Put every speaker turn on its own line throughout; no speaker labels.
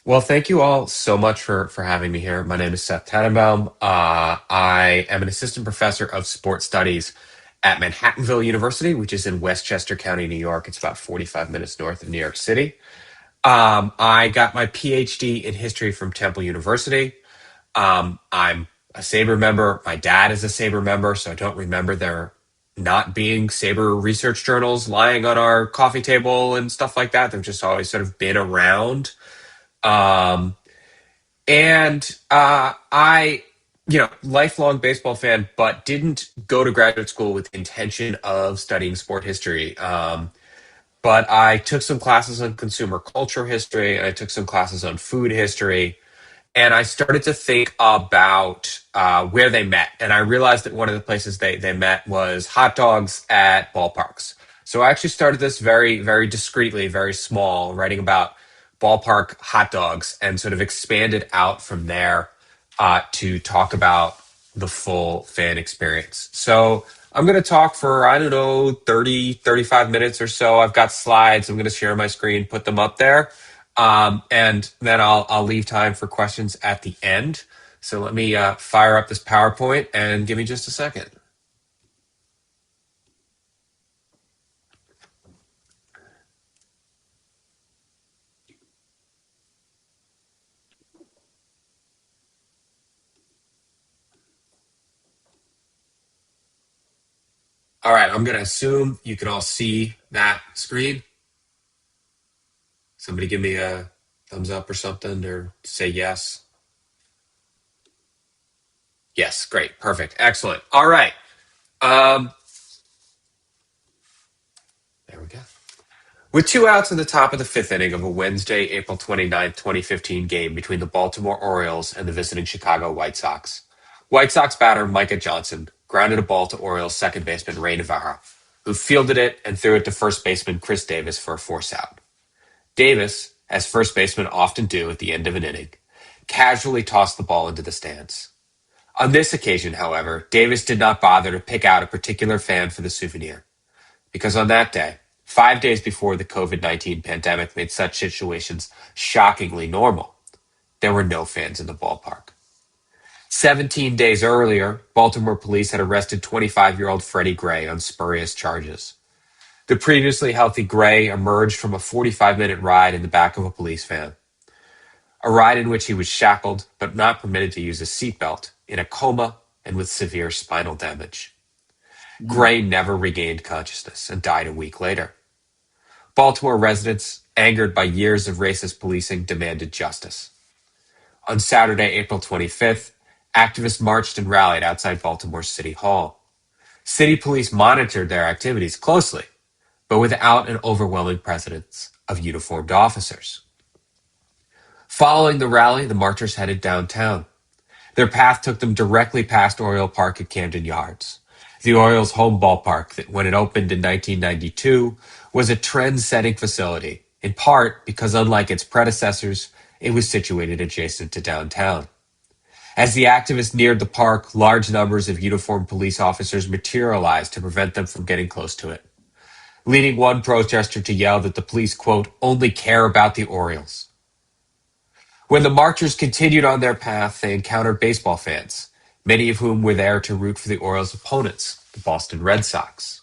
Well, thank you all so much for having me here. My name is Seth Tannenbaum. I am an assistant professor of sports studies at Manhattanville University, which is in Westchester County, New York. It's about 45 minutes north of New York City. I got my PhD in history from Temple University. I'm a SABR member. My dad is a SABR member, so I don't remember there not being SABR research journals lying on our coffee table and stuff like that. They've just always sort of been around. Um, and lifelong baseball fan, but didn't go to graduate school with the intention of studying sport history. But I took some classes on consumer culture history, and I took some classes on food history, and I started to think about where they met. And I realized that one of the places they met was hot dogs at ballparks. So I actually started this very, very discreetly, very small, writing about ballpark hot dogs and sort of expanded out from there to talk about the full fan experience. So I'm going to talk for, I don't know, 30, 35 minutes or so. I've got slides. I'm going to share my screen, put them up there. And then I'll leave time for questions at the end. So let me fire up this PowerPoint and give me just a second. All right, I'm going to assume you can all see that screen. Somebody give me a thumbs up or something, or say yes. Yes, great, perfect, excellent. All right. Um, there we go. With two outs in the top of the fifth inning of a Wednesday, April 29th, 2015 game between the Baltimore Orioles and the visiting Chicago White Sox, White Sox batter Micah Johnson grounded a ball to Orioles second baseman Ray Navarro, who fielded it and threw it to first baseman Chris Davis for a force out. Davis, as first basemen often do at the end of an inning, casually tossed the ball into the stands. On this occasion, however, Davis did not bother to pick out a particular fan for the souvenir, because on that day, 5 days before the COVID-19 pandemic made such situations shockingly normal, there were no fans in the ballpark. 17 days earlier, Baltimore police had arrested 25-year-old Freddie Gray on spurious charges. The previously healthy Gray emerged from a 45-minute ride in the back of a police van, a ride in which he was shackled but not permitted to use a seatbelt, in a coma and with severe spinal damage. Gray never regained consciousness and died a week later. Baltimore residents, angered by years of racist policing, demanded justice. On Saturday, April 25th, activists marched and rallied outside Baltimore City Hall. City police monitored their activities closely, but without an overwhelming presence of uniformed officers. Following the rally, the marchers headed downtown. Their path took them directly past Oriole Park at Camden Yards. The Orioles' home ballpark, that when it opened in 1992, was a trend-setting facility, in part because, unlike its predecessors, it was situated adjacent to downtown. As the activists neared the park, large numbers of uniformed police officers materialized to prevent them from getting close to it, leading one protester to yell that the police, quote, only care about the Orioles. When the marchers continued on their path, they encountered baseball fans, many of whom were there to root for the Orioles' opponents, the Boston Red Sox.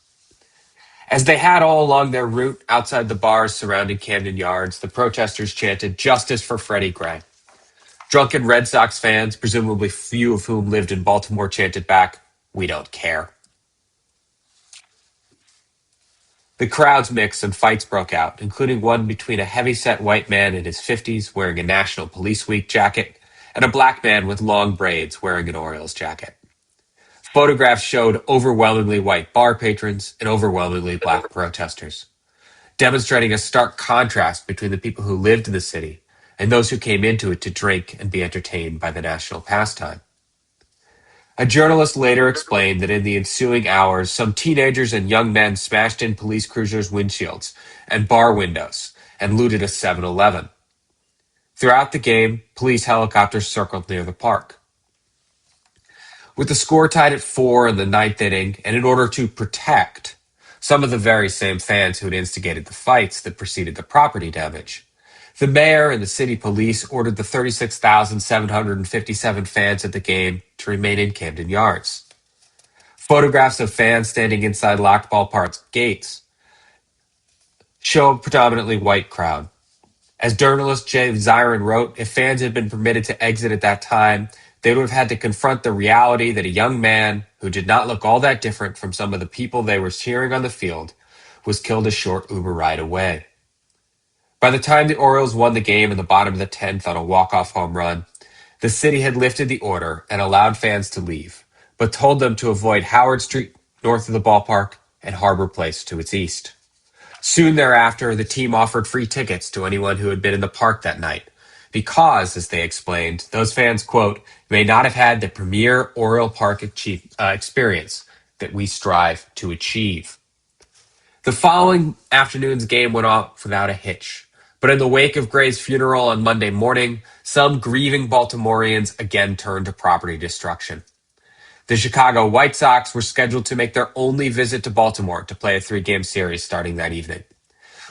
As they had all along their route outside the bars surrounding Camden Yards, the protesters chanted, "Justice for Freddie Gray." Drunken Red Sox fans, presumably few of whom lived in Baltimore, chanted back, "We don't care." The crowds mixed and fights broke out, including one between a heavy-set white man in his 50s wearing a National Police Week jacket and a black man with long braids wearing an Orioles jacket. Photographs showed overwhelmingly white bar patrons and overwhelmingly black protesters, demonstrating a stark contrast between the people who lived in the city and those who came into it to drink and be entertained by the national pastime. A journalist later explained that in the ensuing hours, some teenagers and young men smashed in police cruisers' windshields and bar windows and looted a 7-Eleven. Throughout the game, police helicopters circled near the park. With the score tied at 4 in the ninth inning, and in order to protect some of the very same fans who had instigated the fights that preceded the property damage, The mayor and the city police ordered the 36,757 fans at the game to remain in Camden Yards. Photographs of fans standing inside locked ballpark gates show a predominantly white crowd. As journalist Jay Zirin wrote, if fans had been permitted to exit at that time, they would have had to confront the reality that a young man, who did not look all that different from some of the people they were cheering on the field, was killed a short Uber ride away. By the time the Orioles won the game in the bottom of the 10th on a walk-off home run, the city had lifted the order and allowed fans to leave, but told them to avoid Howard Street north of the ballpark and Harbor Place to its east. Soon thereafter, the team offered free tickets to anyone who had been in the park that night, because, as they explained, those fans, quote, may not have had the premier Oriole Park experience that we strive to achieve. The following afternoon's game went off without a hitch, but in the wake of Gray's funeral on Monday morning, some grieving Baltimoreans again turned to property destruction. The Chicago White Sox were scheduled to make their only visit to Baltimore to play a 3-game series starting that evening.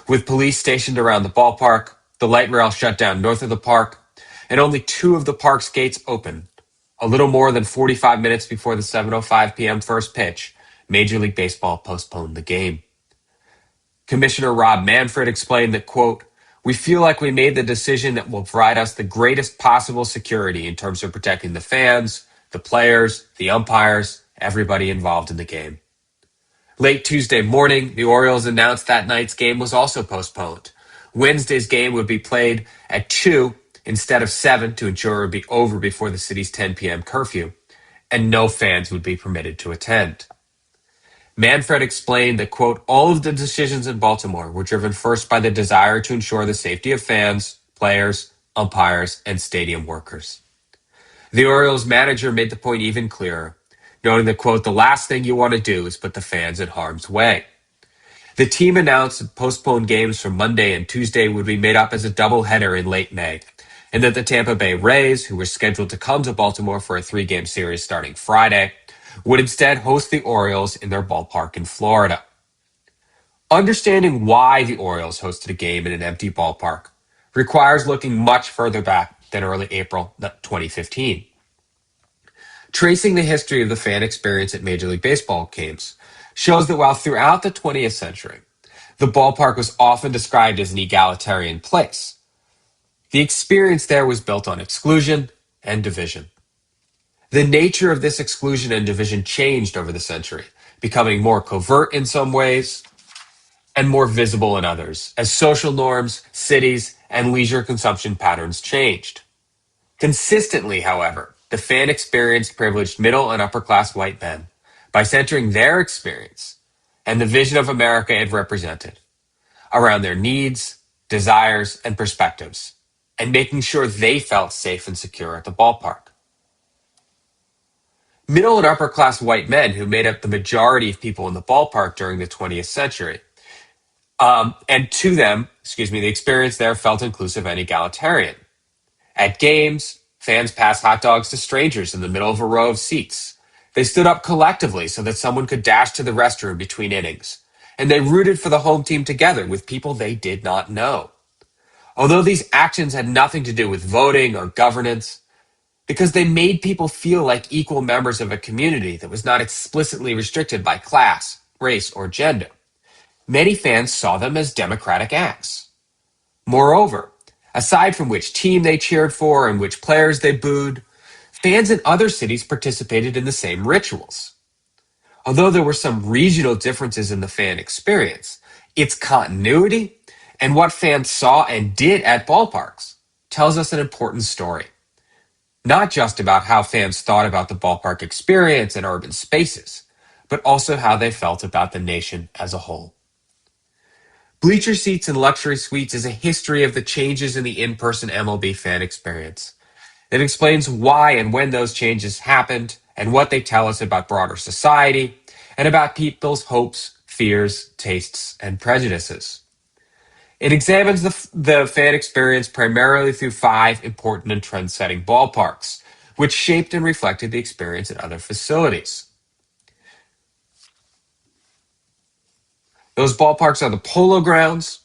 With police stationed around the ballpark, the light rail shut down north of the park, and only 2 of the park's gates open. A little more than 45 minutes before the 7:05 p.m. first pitch, Major League Baseball postponed the game. Commissioner Rob Manfred explained that, quote, we feel like we made the decision that will provide us the greatest possible security in terms of protecting the fans, the players, the umpires, everybody involved in the game. Late Tuesday morning, the Orioles announced that night's game was also postponed. Wednesday's game would be played at 2 instead of 7 to ensure it would be over before the city's 10 p.m. curfew, and no fans would be permitted to attend. Manfred explained that, quote, all of the decisions in Baltimore were driven first by the desire to ensure the safety of fans, players, umpires, and stadium workers. The Orioles manager made the point even clearer, noting that, quote, the last thing you want to do is put the fans in harm's way. The team announced that postponed games from Monday and Tuesday would be made up as a doubleheader in late May, and that the Tampa Bay Rays, who were scheduled to come to Baltimore for a 3-game series starting Friday, would instead host the Orioles in their ballpark in Florida. Understanding why the Orioles hosted a game in an empty ballpark requires looking much further back than early April 2015. Tracing the history of the fan experience at Major League Baseball games shows that while throughout the 20th century, the ballpark was often described as an egalitarian place, the experience there was built on exclusion and division. The nature of this exclusion and division changed over the century, becoming more covert in some ways and more visible in others, as social norms, cities, and leisure consumption patterns changed. Consistently, however, the fan experience privileged middle and upper-class white men by centering their experience and the vision of America it represented around their needs, desires, and perspectives, and making sure they felt safe and secure at the ballpark. Middle and upper-class white men who made up the majority of people in the ballpark during the 20th century. And to them, the experience there felt inclusive and egalitarian. At games, fans passed hot dogs to strangers in the middle of a row of seats. They stood up collectively so that someone could dash to the restroom between innings. And they rooted for the home team together with people they did not know. Although these actions had nothing to do with voting or governance, because they made people feel like equal members of a community that was not explicitly restricted by class, race, or gender, many fans saw them as democratic acts. Moreover, aside from which team they cheered for and which players they booed, fans in other cities participated in the same rituals. Although there were some regional differences in the fan experience, its continuity and what fans saw and did at ballparks tells us an important story. Not just about how fans thought about the ballpark experience and urban spaces, but also how they felt about the nation as a whole. Bleacher Seats and Luxury Suites is a history of the changes in the in-person MLB fan experience. It explains why and when those changes happened and what they tell us about broader society and about people's hopes, fears, tastes, and prejudices. It examines the fan experience primarily through 5 important and trend-setting ballparks, which shaped and reflected the experience at other facilities. Those ballparks are the Polo Grounds,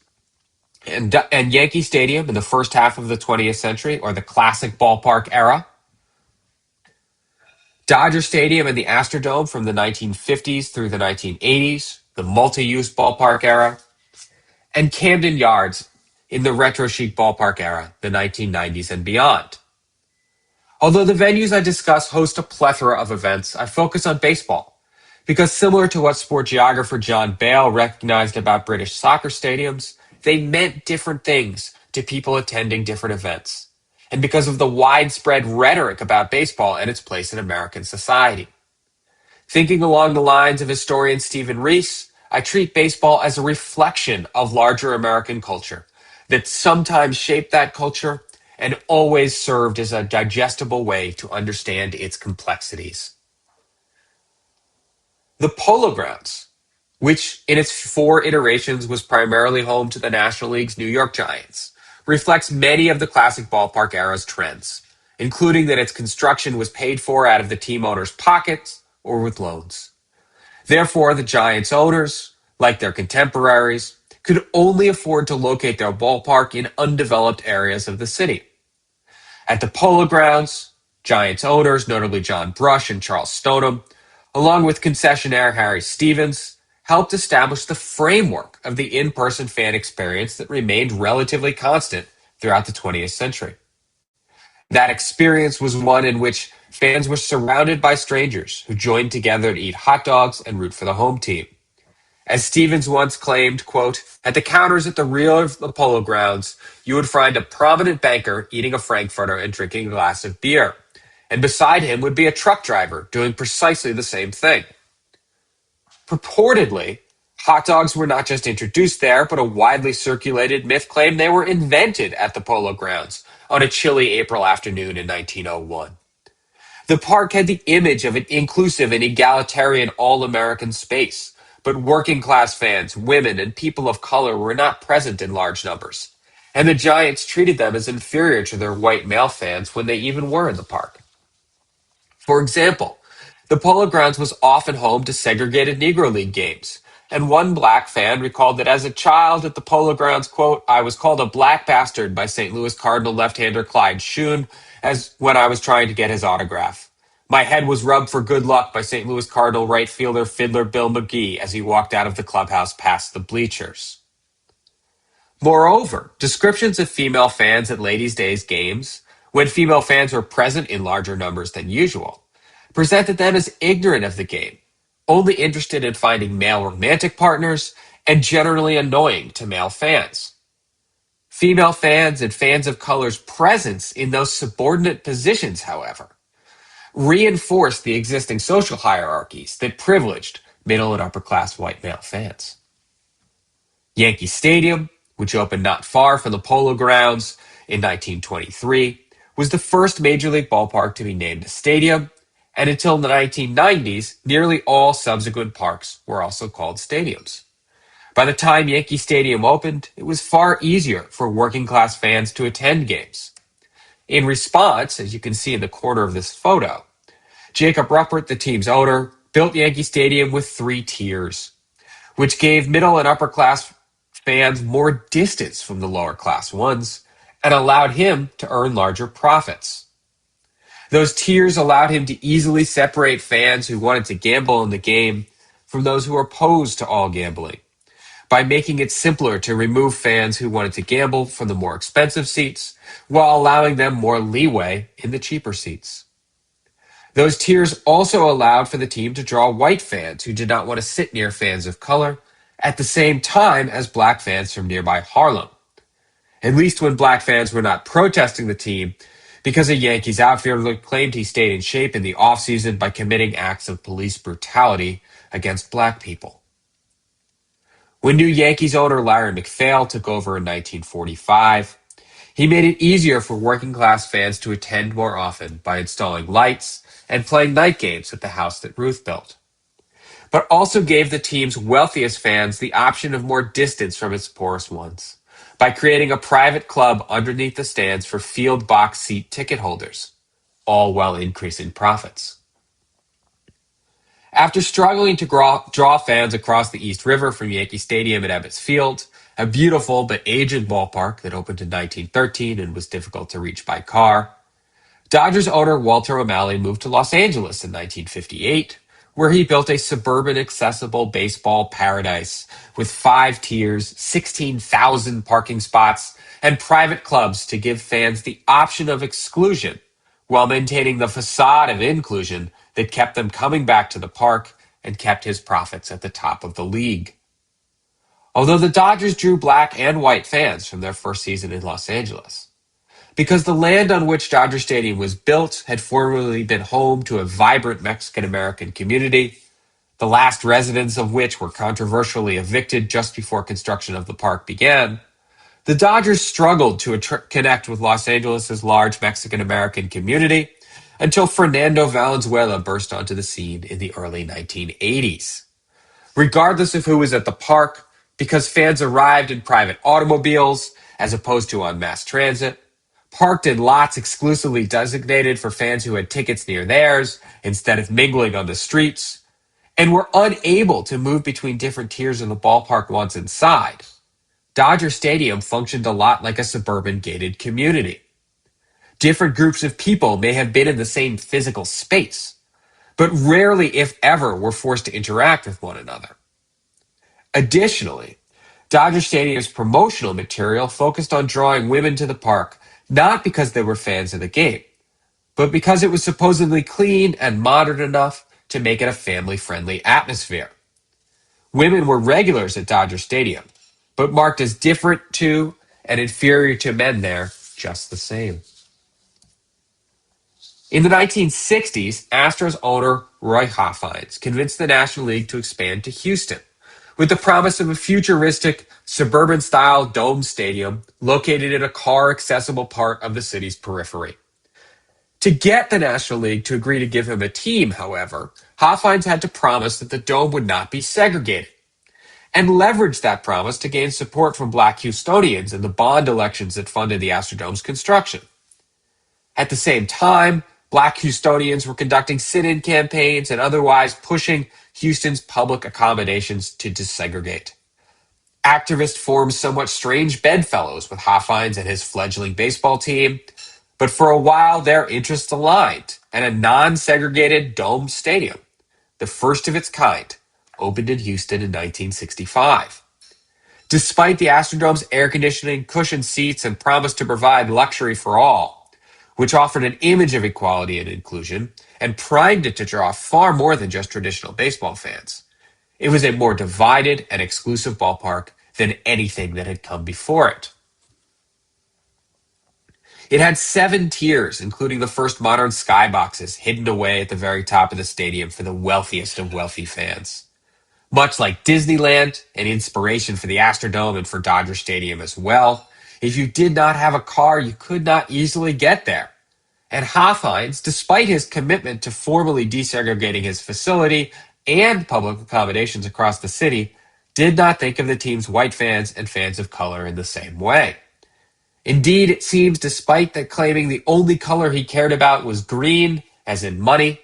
And Yankee Stadium in the first half of the 20th century, or the classic ballpark era, Dodger Stadium and the Astrodome from the 1950s through the 1980s, the multi-use ballpark era, and Camden Yards in the retro chic ballpark era, the 1990s and beyond. Although the venues I discuss host a plethora of events, I focus on baseball, because similar to what sport geographer John Bale recognized about British soccer stadiums, they meant different things to people attending different events, and because of the widespread rhetoric about baseball and its place in American society. Thinking along the lines of historian Stephen Reese, I treat baseball as a reflection of larger American culture that sometimes shaped that culture and always served as a digestible way to understand its complexities. The Polo Grounds, which in its four iterations was primarily home to the National League's New York Giants, reflects many of the classic ballpark era's trends, including that its construction was paid for out of the team owner's pockets or with loans. Therefore, the Giants' owners, like their contemporaries, could only afford to locate their ballpark in undeveloped areas of the city. At the Polo Grounds, Giants owners, notably John Brush and Charles Stoneham, along with concessionaire Harry Stevens, helped establish the framework of the in-person fan experience that remained relatively constant throughout the 20th century. That experience was one in which fans were surrounded by strangers who joined together to eat hot dogs and root for the home team. As Stevens once claimed, quote, "At the counters at the rear of the Polo Grounds, you would find a prominent banker eating a Frankfurter and drinking a glass of beer. And beside him would be a truck driver doing precisely the same thing." Purportedly, hot dogs were not just introduced there, but a widely circulated myth claimed they were invented at the Polo Grounds on a chilly April afternoon in 1901. The park had the image of an inclusive and egalitarian all-American space, but working-class fans, women, and people of color were not present in large numbers, and the Giants treated them as inferior to their white male fans when they even were in the park. For example, the Polo Grounds was often home to segregated Negro League games, and one black fan recalled that as a child at the Polo Grounds, quote, "I was called a black bastard by St. Louis Cardinal left-hander Clyde Schoon as when I was trying to get his autograph. My head was rubbed for good luck by St. Louis Cardinal right fielder Fiddler Bill McGee as he walked out of the clubhouse past the bleachers." Moreover, descriptions of female fans at Ladies' Days games, when female fans were present in larger numbers than usual, presented them as ignorant of the game, only interested in finding male romantic partners, and generally annoying to male fans. Female fans and fans of color's presence in those subordinate positions, however, reinforced the existing social hierarchies that privileged middle and upper class white male fans. Yankee Stadium, which opened not far from the Polo Grounds in 1923, was the first major league ballpark to be named a stadium, and until the 1990s, nearly all subsequent parks were also called stadiums. By the time Yankee Stadium opened, it was far easier for working class fans to attend games. In response, as you can see in the corner of this photo, Jacob Ruppert, the team's owner, built Yankee Stadium with 3 tiers, which gave middle and upper class fans more distance from the lower class ones and allowed him to earn larger profits. Those tiers allowed him to easily separate fans who wanted to gamble in the game from those who were opposed to all gambling, by making it simpler to remove fans who wanted to gamble from the more expensive seats while allowing them more leeway in the cheaper seats. Those tiers also allowed for the team to draw white fans who did not want to sit near fans of color at the same time as black fans from nearby Harlem, at least when black fans were not protesting the team because a Yankees outfielder claimed he stayed in shape in the offseason by committing acts of police brutality against black people. When new Yankees owner Larry MacPhail took over in 1945, he made it easier for working class fans to attend more often by installing lights and playing night games at the house that Ruth built, but also gave the team's wealthiest fans the option of more distance from its poorest ones by creating a private club underneath the stands for field box seat ticket holders, all while increasing profits. After struggling to draw fans across the East River from Yankee Stadium at Ebbets Field, a beautiful but aging ballpark that opened in 1913 and was difficult to reach by car. Dodgers owner Walter O'Malley moved to Los Angeles in 1958, where he built a suburban accessible baseball paradise with 5 tiers, 16,000 parking spots, and private clubs to give fans the option of exclusion while maintaining the facade of inclusion that kept them coming back to the park and kept his profits at the top of the league. Although the Dodgers drew black and white fans from their first season in Los Angeles, because the land on which Dodger Stadium was built had formerly been home to a vibrant Mexican-American community, the last residents of which were controversially evicted just before construction of the park began, the Dodgers struggled to connect with Los Angeles' large Mexican-American community until Fernando Valenzuela burst onto the scene in the early 1980s. Regardless of who was at the park, because fans arrived in private automobiles as opposed to on mass transit, parked in lots exclusively designated for fans who had tickets near theirs instead of mingling on the streets, and were unable to move between different tiers of the ballpark once inside. Dodger Stadium functioned a lot like a suburban gated community. Different groups of people may have been in the same physical space, but rarely, if ever, were forced to interact with one another. Additionally, Dodger Stadium's promotional material focused on drawing women to the park, not because they were fans of the game, but because it was supposedly clean and modern enough to make it a family-friendly atmosphere. Women were regulars at Dodger Stadium, but marked as different to and inferior to men there just the same. In the 1960s, Astros owner Roy Haffines convinced the National League to expand to Houston, with the promise of a futuristic, suburban-style dome stadium located in a car-accessible part of the city's periphery. To get the National League to agree to give him a team, however, Haffines had to promise that the dome would not be segregated, and leveraged that promise to gain support from black Houstonians in the bond elections that funded the Astrodome's construction. At the same time, black Houstonians were conducting sit-in campaigns and otherwise pushing Houston's public accommodations to desegregate. Activists formed somewhat strange bedfellows with Haffines and his fledgling baseball team, but for a while their interests aligned, and a non-segregated domed stadium, the first of its kind, opened in Houston in 1965. Despite the Astrodome's air conditioning, cushioned seats, and promise to provide luxury for all, which offered an image of equality and inclusion and primed it to draw far more than just traditional baseball fans, it was a more divided and exclusive ballpark than anything that had come before it. It had 7 tiers, including the first modern skyboxes hidden away at the very top of the stadium for the wealthiest of wealthy fans. Much like Disneyland, an inspiration for the Astrodome and for Dodger Stadium as well, if you did not have a car, you could not easily get there. And Haffines, despite his commitment to formally desegregating his facility and public accommodations across the city, did not think of the team's white fans and fans of color in the same way. Indeed, it seems, despite that claiming the only color he cared about was green, as in money,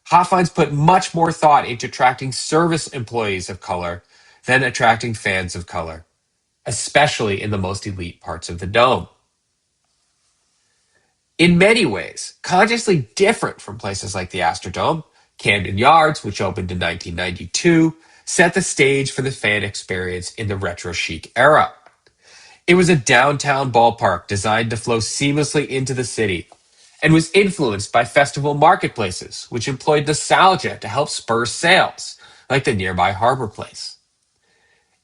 Haffines put much more thought into attracting service employees of color than attracting fans of color, especially in the most elite parts of the dome. In many ways, consciously different from places like the Astrodome, Camden Yards, which opened in 1992, set the stage for the fan experience in the retro chic era. It was a downtown ballpark designed to flow seamlessly into the city and was influenced by festival marketplaces, which employed nostalgia to help spur sales, like the nearby Harbor Place.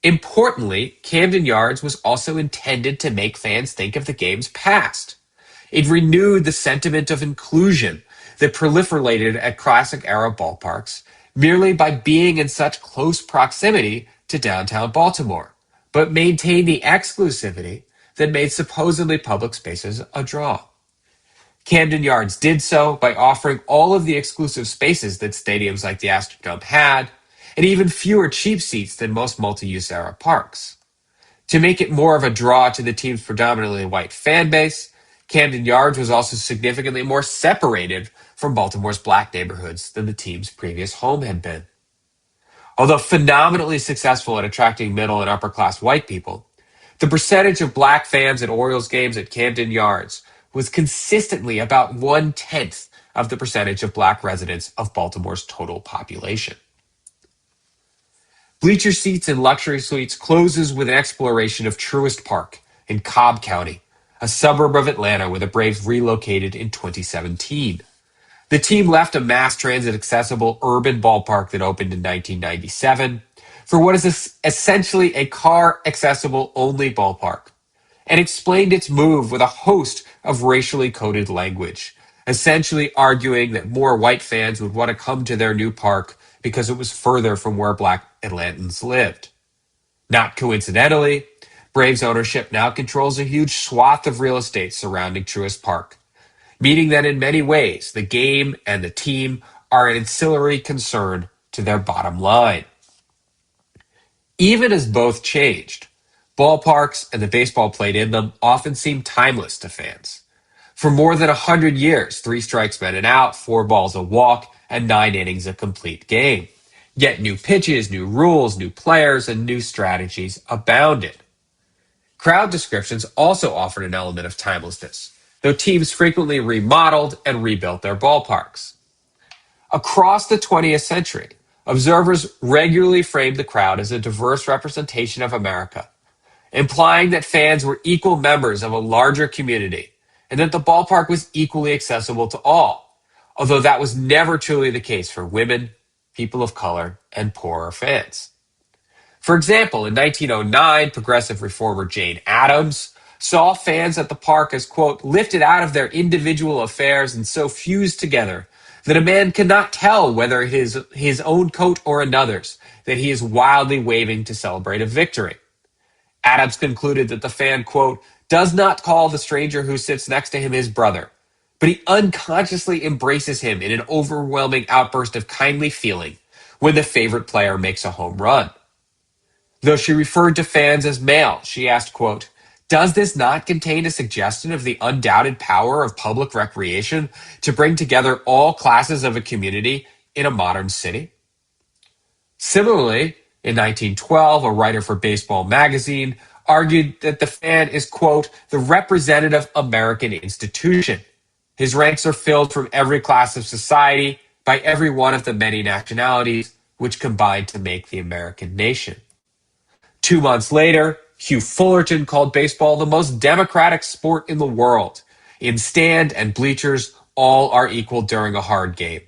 Importantly, Camden Yards was also intended to make fans think of the game's past. It renewed the sentiment of inclusion that proliferated at classic-era ballparks merely by being in such close proximity to downtown Baltimore, but maintained the exclusivity that made supposedly public spaces a draw. Camden Yards did so by offering all of the exclusive spaces that stadiums like the Astrodome had, and even fewer cheap seats than most multi-use era parks. To make it more of a draw to the team's predominantly white fan base, Camden Yards was also significantly more separated from Baltimore's black neighborhoods than the team's previous home had been. Although phenomenally successful at attracting middle and upper class white people, the percentage of black fans at Orioles games at Camden Yards was consistently about 1/10 of the percentage of black residents of Baltimore's total population. Bleacher Seats and Luxury Suites closes with an exploration of Truist Park in Cobb County, a suburb of Atlanta where the Braves relocated in 2017. The team left a mass transit accessible urban ballpark that opened in 1997 for what is essentially a car accessible only ballpark, and explained its move with a host of racially coded language, essentially arguing that more white fans would want to come to their new park because it was further from where black Atlantans lived. Not coincidentally, Braves ownership now controls a huge swath of real estate surrounding Truist Park, meaning that in many ways the game and the team are an ancillary concern to their bottom line. Even as both changed, ballparks and the baseball played in them often seem timeless to fans. For more than 100 years, 3 strikes men and out, 4 balls a walk, and 9 innings a complete game. Yet new pitches, new rules, new players, and new strategies abounded. Crowd descriptions also offered an element of timelessness, though teams frequently remodeled and rebuilt their ballparks. Across the 20th century, observers regularly framed the crowd as a diverse representation of America, implying that fans were equal members of a larger community and that the ballpark was equally accessible to all, although that was never truly the case for women, people of color, and poorer fans. For example, in 1909, progressive reformer Jane Addams saw fans at the park as, quote, lifted out of their individual affairs and so fused together that a man cannot tell whether it is his own coat or another's, that he is wildly waving to celebrate a victory. Adams concluded that the fan, quote, does not call the stranger who sits next to him his brother, but he unconsciously embraces him in an overwhelming outburst of kindly feeling when the favorite player makes a home run. Though she referred to fans as male, she asked, quote, does this not contain a suggestion of the undoubted power of public recreation to bring together all classes of a community in a modern city? Similarly, in 1912, a writer for Baseball magazine argued that the fan is, quote, the representative American institution. His ranks are filled from every class of society by every one of the many nationalities which combine to make the American nation. 2 months later, Hugh Fullerton called baseball the most democratic sport in the world. In stand and bleachers, all are equal during a hard game.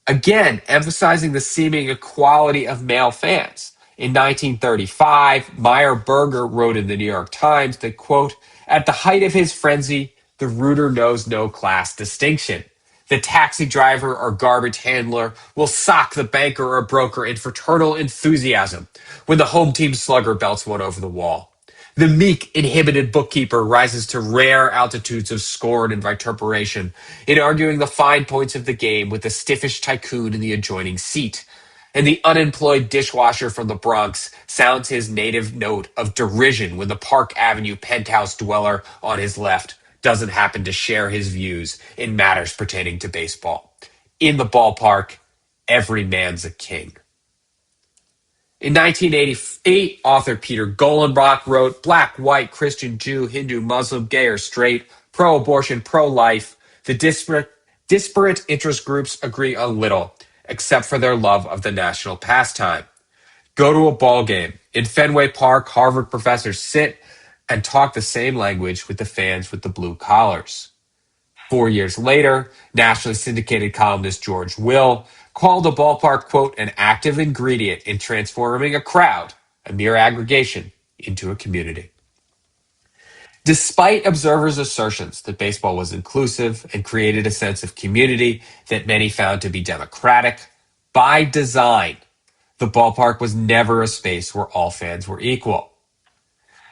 Again, emphasizing the seeming equality of male fans. In 1935, Meyer Berger wrote in the New York Times that, quote, at the height of his frenzy, the rooter knows no class distinction. The taxi driver or garbage handler will sock the banker or broker in fraternal enthusiasm when the home team slugger belts one over the wall. The meek, inhibited bookkeeper rises to rare altitudes of scorn and vituperation in arguing the fine points of the game with the stiffish tycoon in the adjoining seat. And the unemployed dishwasher from the Bronx sounds his native note of derision when the Park Avenue penthouse dweller on his left doesn't happen to share his views in matters pertaining to baseball. In the ballpark, every man's a king. In 1988, author Peter Golenbach wrote, black, white, Christian, Jew, Hindu, Muslim, gay or straight, pro-abortion, pro-life, the disparate interest groups agree on little, except for their love of the national pastime. Go to a ball game. In Fenway Park, Harvard professors sit and talk the same language with the fans with the blue collars. 4 years later, nationally syndicated columnist George Will called the ballpark, quote, an active ingredient in transforming a crowd, a mere aggregation, into a community. Despite observers' assertions that baseball was inclusive and created a sense of community that many found to be democratic, by design, the ballpark was never a space where all fans were equal.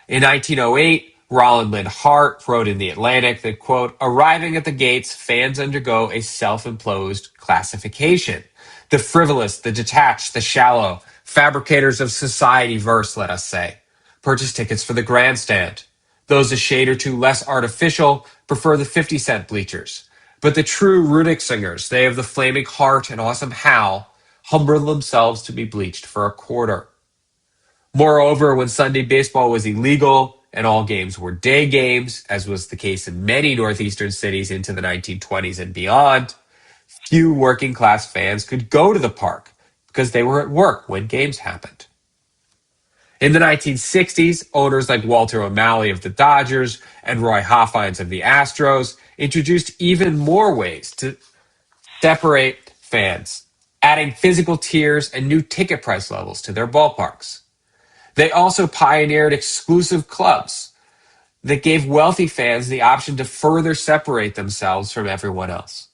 In 1908, Rollin Lynn Hart wrote in The Atlantic that, quote, arriving at the gates, fans undergo a self-imposed classification. The frivolous, the detached, the shallow, fabricators of society verse, let us say, purchase tickets for the grandstand. Those a shade or two less artificial prefer the 50-cent bleachers. But the true runic singers, they of the flaming heart and awesome howl, humbled themselves to be bleached for a quarter. Moreover, when Sunday baseball was illegal and all games were day games, as was the case in many northeastern cities into the 1920s and beyond, few working class fans could go to the park because they were at work when games happened. In the 1960s, owners like Walter O'Malley of the Dodgers and Roy Hoffines of the Astros introduced even more ways to separate fans, adding physical tiers and new ticket price levels to their ballparks. They also pioneered exclusive clubs that gave wealthy fans the option to further separate themselves from everyone else.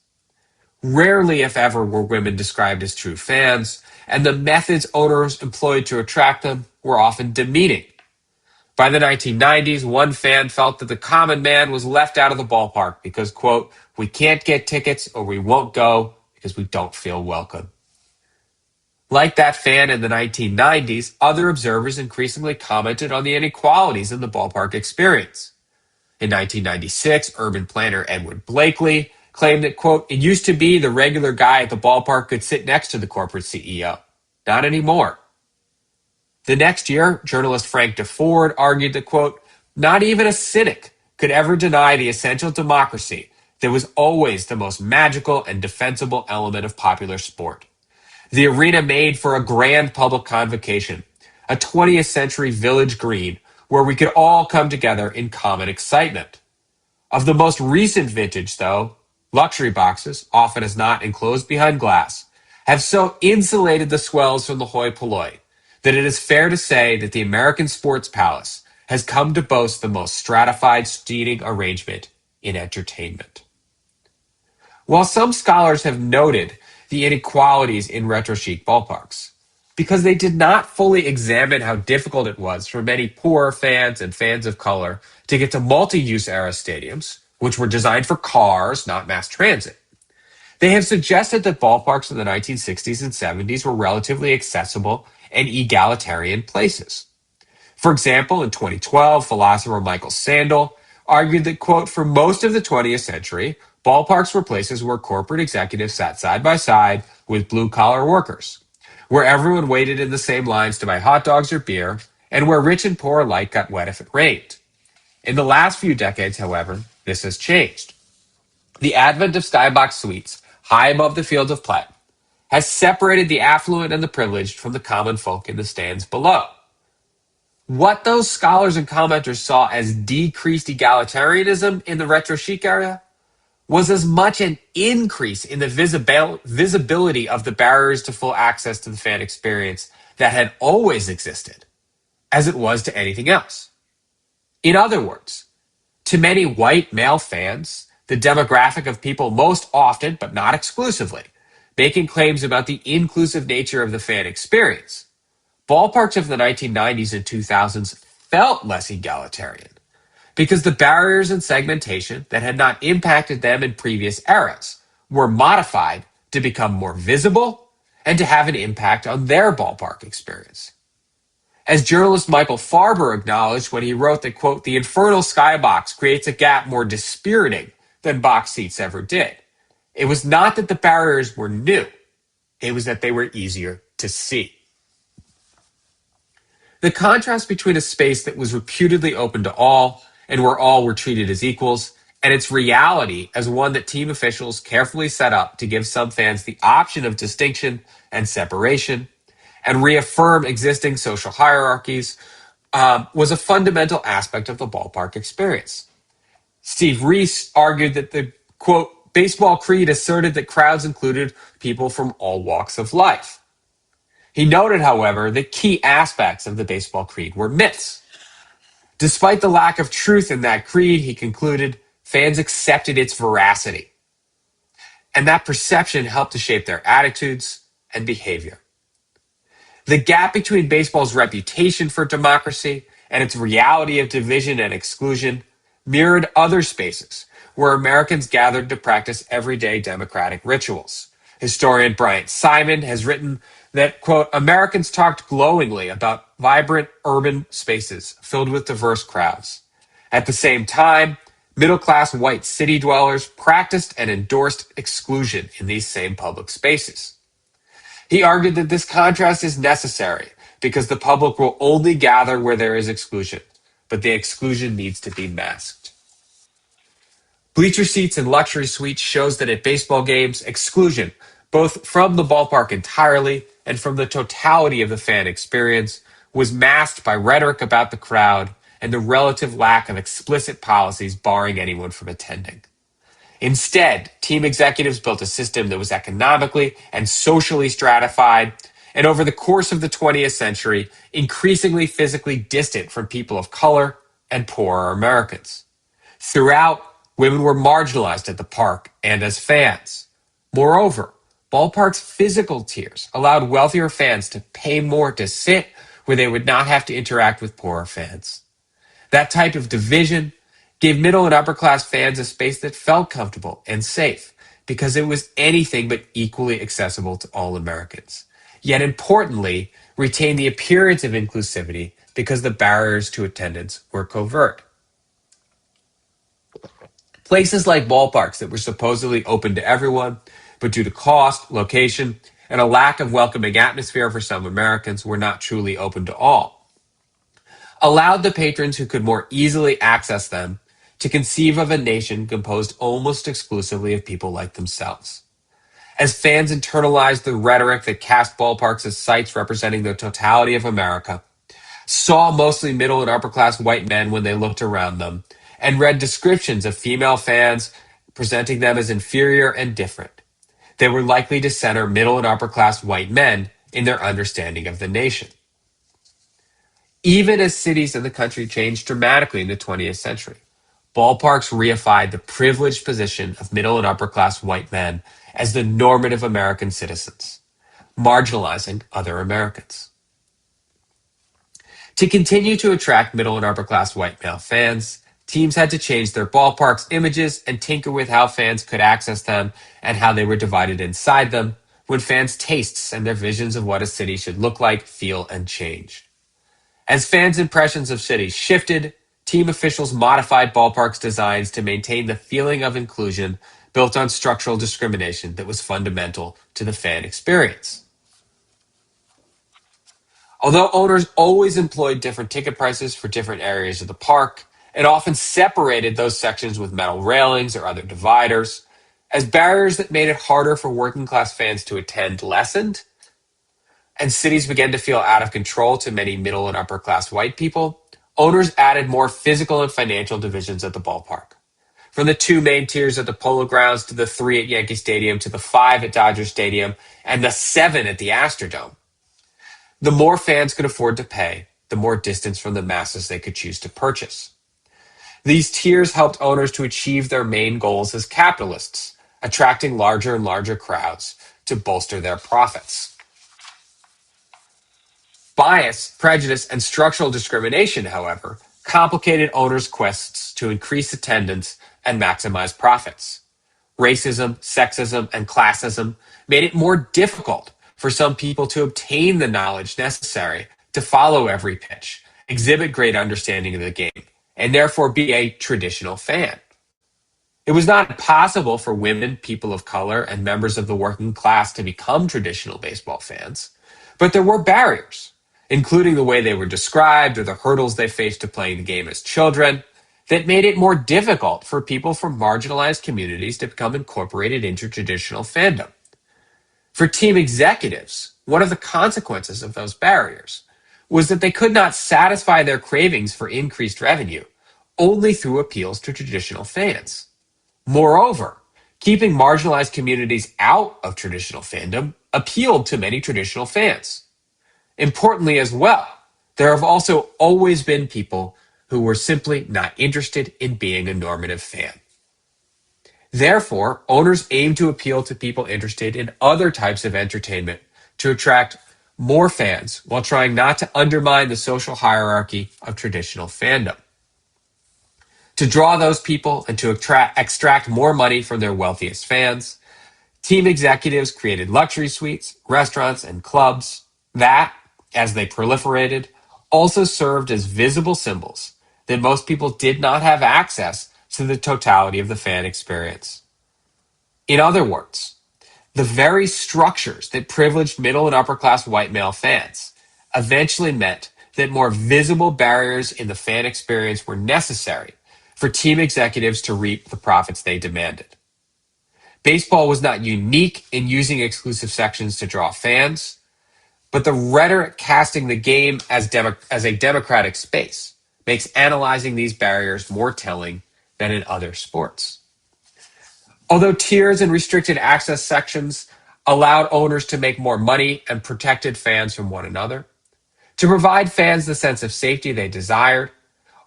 Rarely, if ever, were women described as true fans, and the methods owners employed to attract them were often demeaning. By the 1990s, one fan felt that the common man was left out of the ballpark because, quote, we can't get tickets or we won't go because we don't feel welcome. Like that fan in the 1990s, other observers increasingly commented on the inequalities in the ballpark experience. In 1996, urban planner Edward Blakely claimed that, quote, it used to be the regular guy at the ballpark could sit next to the corporate CEO. Not anymore. The next year, journalist Frank DeFord argued that, quote, not even a cynic could ever deny the essential democracy that was always the most magical and defensible element of popular sport. The arena made for a grand public convocation, a 20th century village green where we could all come together in common excitement. Of the most recent vintage, though, luxury boxes, often as not enclosed behind glass, have so insulated the swells from the hoi polloi that it is fair to say that the American Sports Palace has come to boast the most stratified seating arrangement in entertainment. While some scholars have noted the inequalities in retro-chic ballparks, because they did not fully examine how difficult it was for many poor fans and fans of color to get to multi-use era stadiums, which were designed for cars, not mass transit. They have suggested that ballparks in the 1960s and 70s were relatively accessible and egalitarian places. For example, in 2012, philosopher Michael Sandel argued that, quote, for most of the 20th century, ballparks were places where corporate executives sat side by side with blue-collar workers, where everyone waited in the same lines to buy hot dogs or beer, and where rich and poor alike got wet if it rained. In the last few decades, however, this has changed. The advent of skybox suites, high above the fields of play, has separated the affluent and the privileged from the common folk in the stands below. What those scholars and commenters saw as decreased egalitarianism in the retro chic era was as much an increase in the visibility of the barriers to full access to the fan experience that had always existed as it was to anything else. In other words, to many white male fans, the demographic of people most often, but not exclusively, making claims about the inclusive nature of the fan experience, ballparks of the 1990s and 2000s felt less egalitarian because the barriers and segmentation that had not impacted them in previous eras were modified to become more visible and to have an impact on their ballpark experience. As journalist Michael Farber acknowledged when he wrote that, quote, the infernal skybox creates a gap more dispiriting than box seats ever did. It was not that the barriers were new. It was that they were easier to see. The contrast between a space that was reputedly open to all and where all were treated as equals and its reality as one that team officials carefully set up to give some fans the option of distinction and separation and reaffirm existing social hierarchies was a fundamental aspect of the ballpark experience. Steve Reese argued that the, quote, baseball creed asserted that crowds included people from all walks of life. He noted, however, that key aspects of the baseball creed were myths. Despite the lack of truth in that creed, he concluded, fans accepted its veracity. And that perception helped to shape their attitudes and behavior. The gap between baseball's reputation for democracy and its reality of division and exclusion mirrored other spaces where Americans gathered to practice everyday democratic rituals. Historian Bryant Simon has written that, quote, Americans talked glowingly about vibrant urban spaces filled with diverse crowds. At the same time, Middle-class white city dwellers practiced and endorsed exclusion in these same public spaces. He argued that this contrast is necessary because the public will only gather where there is exclusion, but the exclusion needs to be masked. Bleacher seats and luxury suites shows that at baseball games, exclusion, both from the ballpark entirely and from the totality of the fan experience, was masked by rhetoric about the crowd and the relative lack of explicit policies barring anyone from attending. Instead, team executives built a system that was economically and socially stratified, and over the course of the 20th century, increasingly physically distant from people of color and poorer Americans. Throughout, women were marginalized at the park and as fans. Moreover, ballparks' physical tiers allowed wealthier fans to pay more to sit where they would not have to interact with poorer fans. That type of division gave middle and upper class fans a space that felt comfortable and safe because it was anything but equally accessible to all Americans. Yet importantly, retained the appearance of inclusivity because the barriers to attendance were covert. Places like ballparks that were supposedly open to everyone, but due to cost, location, and a lack of welcoming atmosphere for some Americans were not truly open to all, allowed the patrons who could more easily access them to conceive of a nation composed almost exclusively of people like themselves. As fans internalized the rhetoric that cast ballparks as sites representing the totality of America, saw mostly middle and upper class white men when they looked around them, and read descriptions of female fans presenting them as inferior and different, they were likely to center middle and upper class white men in their understanding of the nation. Even as cities in the country changed dramatically in the 20th century, ballparks reified the privileged position of middle and upper class white men as the normative American citizens, marginalizing other Americans. To continue to attract middle and upper class white male fans, teams had to change their ballparks' images and tinker with how fans could access them and how they were divided inside them when fans' tastes and their visions of what a city should look like, feel, and change. As fans' impressions of cities shifted, team officials modified ballparks' designs to maintain the feeling of inclusion built on structural discrimination that was fundamental to the fan experience. Although owners always employed different ticket prices for different areas of the park, and often separated those sections with metal railings or other dividers, as barriers that made it harder for working class fans to attend lessened, and cities began to feel out of control to many middle and upper class white people, owners added more physical and financial divisions at the ballpark. From the 2 main tiers at the Polo Grounds to the 3 at Yankee Stadium to the 5 at Dodger Stadium and the 7 at the Astrodome. The more fans could afford to pay, the more distance from the masses they could choose to purchase. These tiers helped owners to achieve their main goals as capitalists, attracting larger and larger crowds to bolster their profits. Bias, prejudice, and structural discrimination, however, complicated owners' quests to increase attendance and maximize profits. Racism, sexism, and classism made it more difficult for some people to obtain the knowledge necessary to follow every pitch, exhibit great understanding of the game, and therefore be a traditional fan. It was not impossible for women, people of color, and members of the working class to become traditional baseball fans, but there were barriers, including the way they were described or the hurdles they faced to playing the game as children, that made it more difficult for people from marginalized communities to become incorporated into traditional fandom. For team executives, one of the consequences of those barriers was that they could not satisfy their cravings for increased revenue only through appeals to traditional fans. Moreover, keeping marginalized communities out of traditional fandom appealed to many traditional fans. Importantly as well, there have also always been people who were simply not interested in being a normative fan. Therefore, owners aim to appeal to people interested in other types of entertainment to attract more fans while trying not to undermine the social hierarchy of traditional fandom. To draw those people and to extract more money from their wealthiest fans, team executives created luxury suites, restaurants, and clubs that, as they proliferated, also served as visible symbols that most people did not have access to the totality of the fan experience. In other words, the very structures that privileged middle and upper class white male fans eventually meant that more visible barriers in the fan experience were necessary for team executives to reap the profits they demanded. Baseball was not unique in using exclusive sections to draw fans, but the rhetoric casting the game as a democratic space makes analyzing these barriers more telling than in other sports. Although tiers and restricted access sections allowed owners to make more money and protected fans from one another, to provide fans the sense of safety they desired,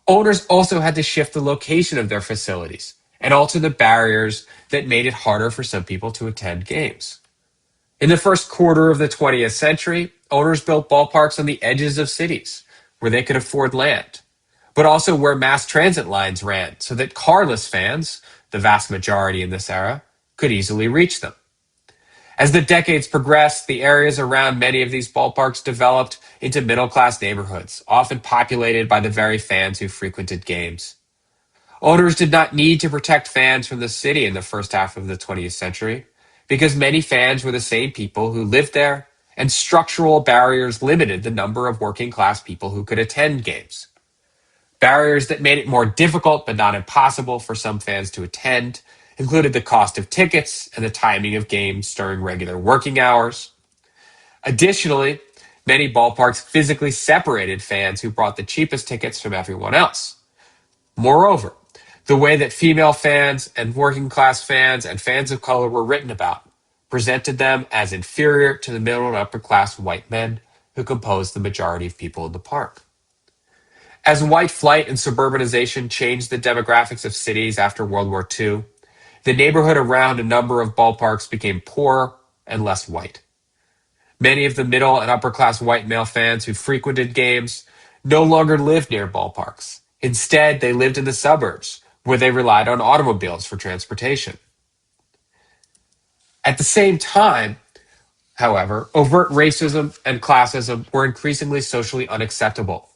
owners also had to shift the location of their facilities and alter the barriers that made it harder for some people to attend games. In the first quarter of the 20th century, owners built ballparks on the edges of cities where they could afford land, but also where mass transit lines ran so that carless fans, the vast majority in this era, could easily reach them. As the decades progressed, the areas around many of these ballparks developed into middle-class neighborhoods, often populated by the very fans who frequented games. Owners did not need to protect fans from the city in the first half of the 20th century, because many fans were the same people who lived there, and structural barriers limited the number of working-class people who could attend games. Barriers that made it more difficult but not impossible for some fans to attend included the cost of tickets and the timing of games during regular working hours. Additionally, many ballparks physically separated fans who brought the cheapest tickets from everyone else. Moreover, the way that female fans and working class fans and fans of color were written about presented them as inferior to the middle and upper class white men who composed the majority of people in the park. As white flight and suburbanization changed the demographics of cities after World War II, the neighborhood around a number of ballparks became poorer and less white. Many of the middle and upper class white male fans who frequented games no longer lived near ballparks. Instead, they lived in the suburbs, where they relied on automobiles for transportation. At the same time, however, overt racism and classism were increasingly socially unacceptable.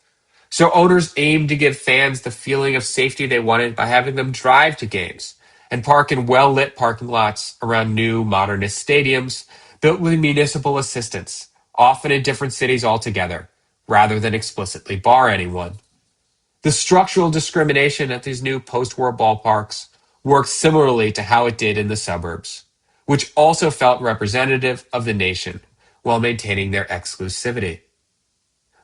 So owners aimed to give fans the feeling of safety they wanted by having them drive to games and park in well-lit parking lots around new modernist stadiums built with municipal assistance, often in different cities altogether, rather than explicitly bar anyone. The structural discrimination at these new post-war ballparks worked similarly to how it did in the suburbs, which also felt representative of the nation while maintaining their exclusivity.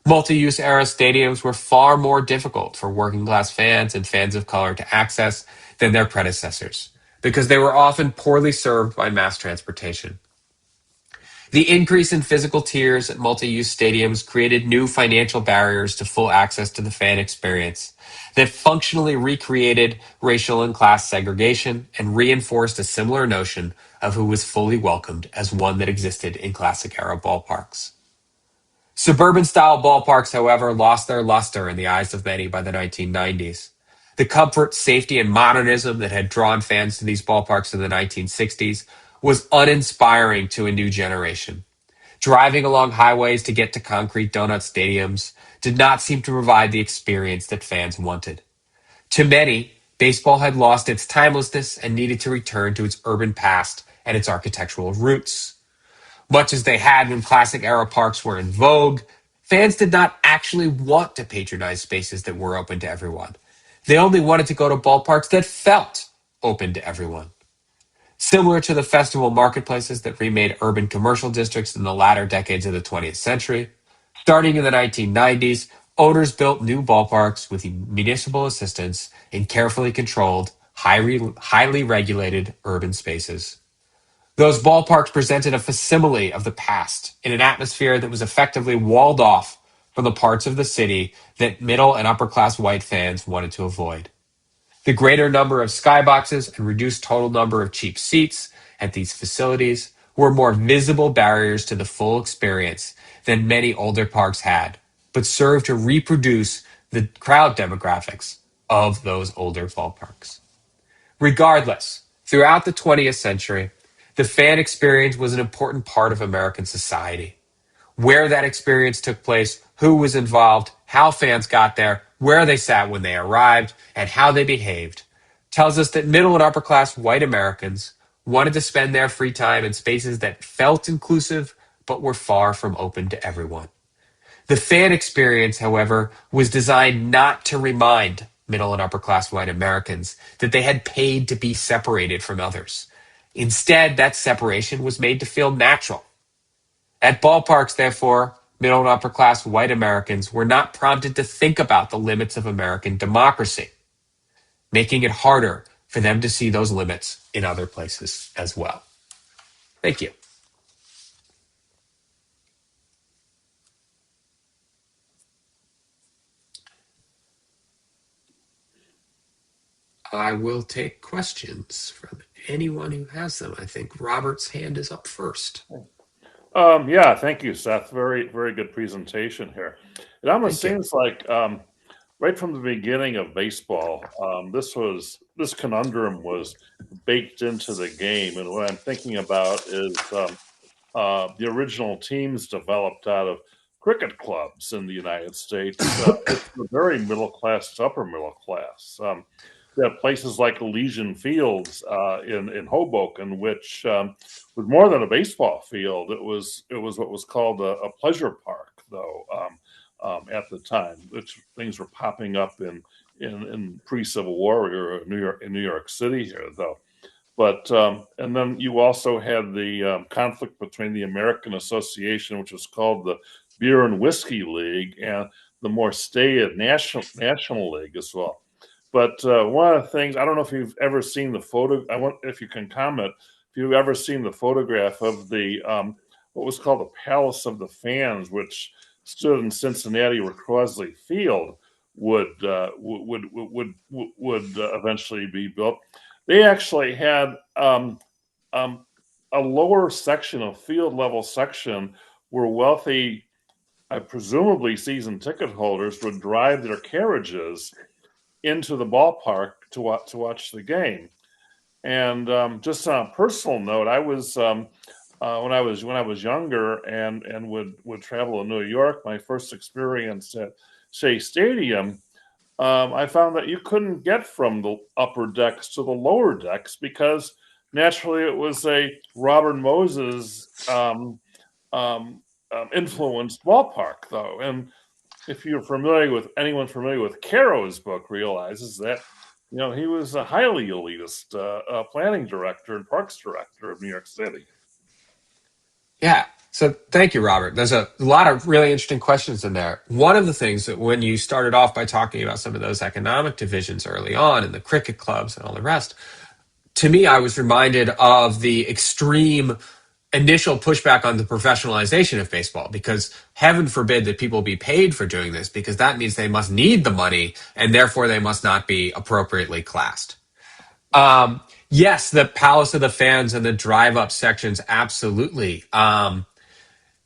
Multi-use era stadiums were far more difficult for working-class fans and fans of color to access than their predecessors, because they were often poorly served by mass transportation. The increase in physical tiers at multi-use stadiums created new financial barriers to full access to the fan experience that functionally recreated racial and class segregation and reinforced a similar notion of who was fully welcomed as one that existed in classic-era ballparks. Suburban-style ballparks, however, lost their luster in the eyes of many by the 1990s. The comfort, safety, and modernism that had drawn fans to these ballparks in the 1960s was uninspiring to a new generation. Driving along highways to get to concrete donut stadiums did not seem to provide the experience that fans wanted. To many, baseball had lost its timelessness and needed to return to its urban past and its architectural roots. Much as they had when classic-era parks were in vogue, fans did not actually want to patronize spaces that were open to everyone. They only wanted to go to ballparks that felt open to everyone. Similar to the festival marketplaces that remade urban commercial districts in the latter decades of the 20th century, starting in the 1990s, owners built new ballparks with municipal assistance in carefully controlled, highly regulated urban spaces. Those ballparks presented a facsimile of the past in an atmosphere that was effectively walled off from the parts of the city that middle and upper class white fans wanted to avoid. The greater number of skyboxes and reduced total number of cheap seats at these facilities were more visible barriers to the full experience than many older parks had, but served to reproduce the crowd demographics of those older ballparks. Regardless, throughout the 20th century, the fan experience was an important part of American society. Where that experience took place, who was involved, how fans got there, where they sat when they arrived, and how they behaved tells us that middle and upper class white Americans wanted to spend their free time in spaces that felt inclusive but were far from open to everyone. The fan experience, however, was designed not to remind middle and upper class white Americans that they had paid to be separated from others. Instead, that separation was made to feel natural. At ballparks, therefore, middle and upper class white Americans were not prompted to think about the limits of American democracy, making it harder for them to see those limits in other places as well. Thank you. I will take questions from anyone who has them. I think Robert's hand is up first.
Yeah, thank you, Seth. Very, very good presentation here. It almost
Thank you.
seems like right from the beginning of baseball, this conundrum was baked into the game. And what I'm thinking about is the original teams developed out of cricket clubs in the United States. It's a very middle class to upper middle class. We have places like Elysian Fields in Hoboken, which was more than a baseball field. It was what was called a pleasure park, though, at the time, which things were popping up in pre-Civil War era in New York City here, though. But and then you also had the conflict between the American Association, which was called the Beer and Whiskey League, and the more staid National League as well. But one of the things, I don't know if you've ever seen the photo. I want if you can comment if you've ever seen the photograph of the what was called the Palace of the Fans, which stood in Cincinnati, where Crosley Field would eventually be built. They actually had a lower section, a field level section, where wealthy, presumably season ticket holders, would drive their carriages into the ballpark to watch the game. And just on a personal note, I was when I was younger and would travel to New York. My first experience at Shea Stadium, I found that you couldn't get from the upper decks to the lower decks because naturally it was a Robert Moses influenced ballpark, though. And if you're anyone familiar with Caro's book, realizes that he was a highly elitist planning director and parks director of New York City.
Yeah. So thank you, Robert. There's a lot of really interesting questions in there. One of the things that when you started off by talking about some of those economic divisions early on and the cricket clubs and all the rest, to me, I was reminded of the extreme initial pushback on the professionalization of baseball, because heaven forbid that people be paid for doing this, because that means they must need the money and therefore they must not be appropriately classed. Yes, the Palace of the Fans and the drive-up sections, absolutely.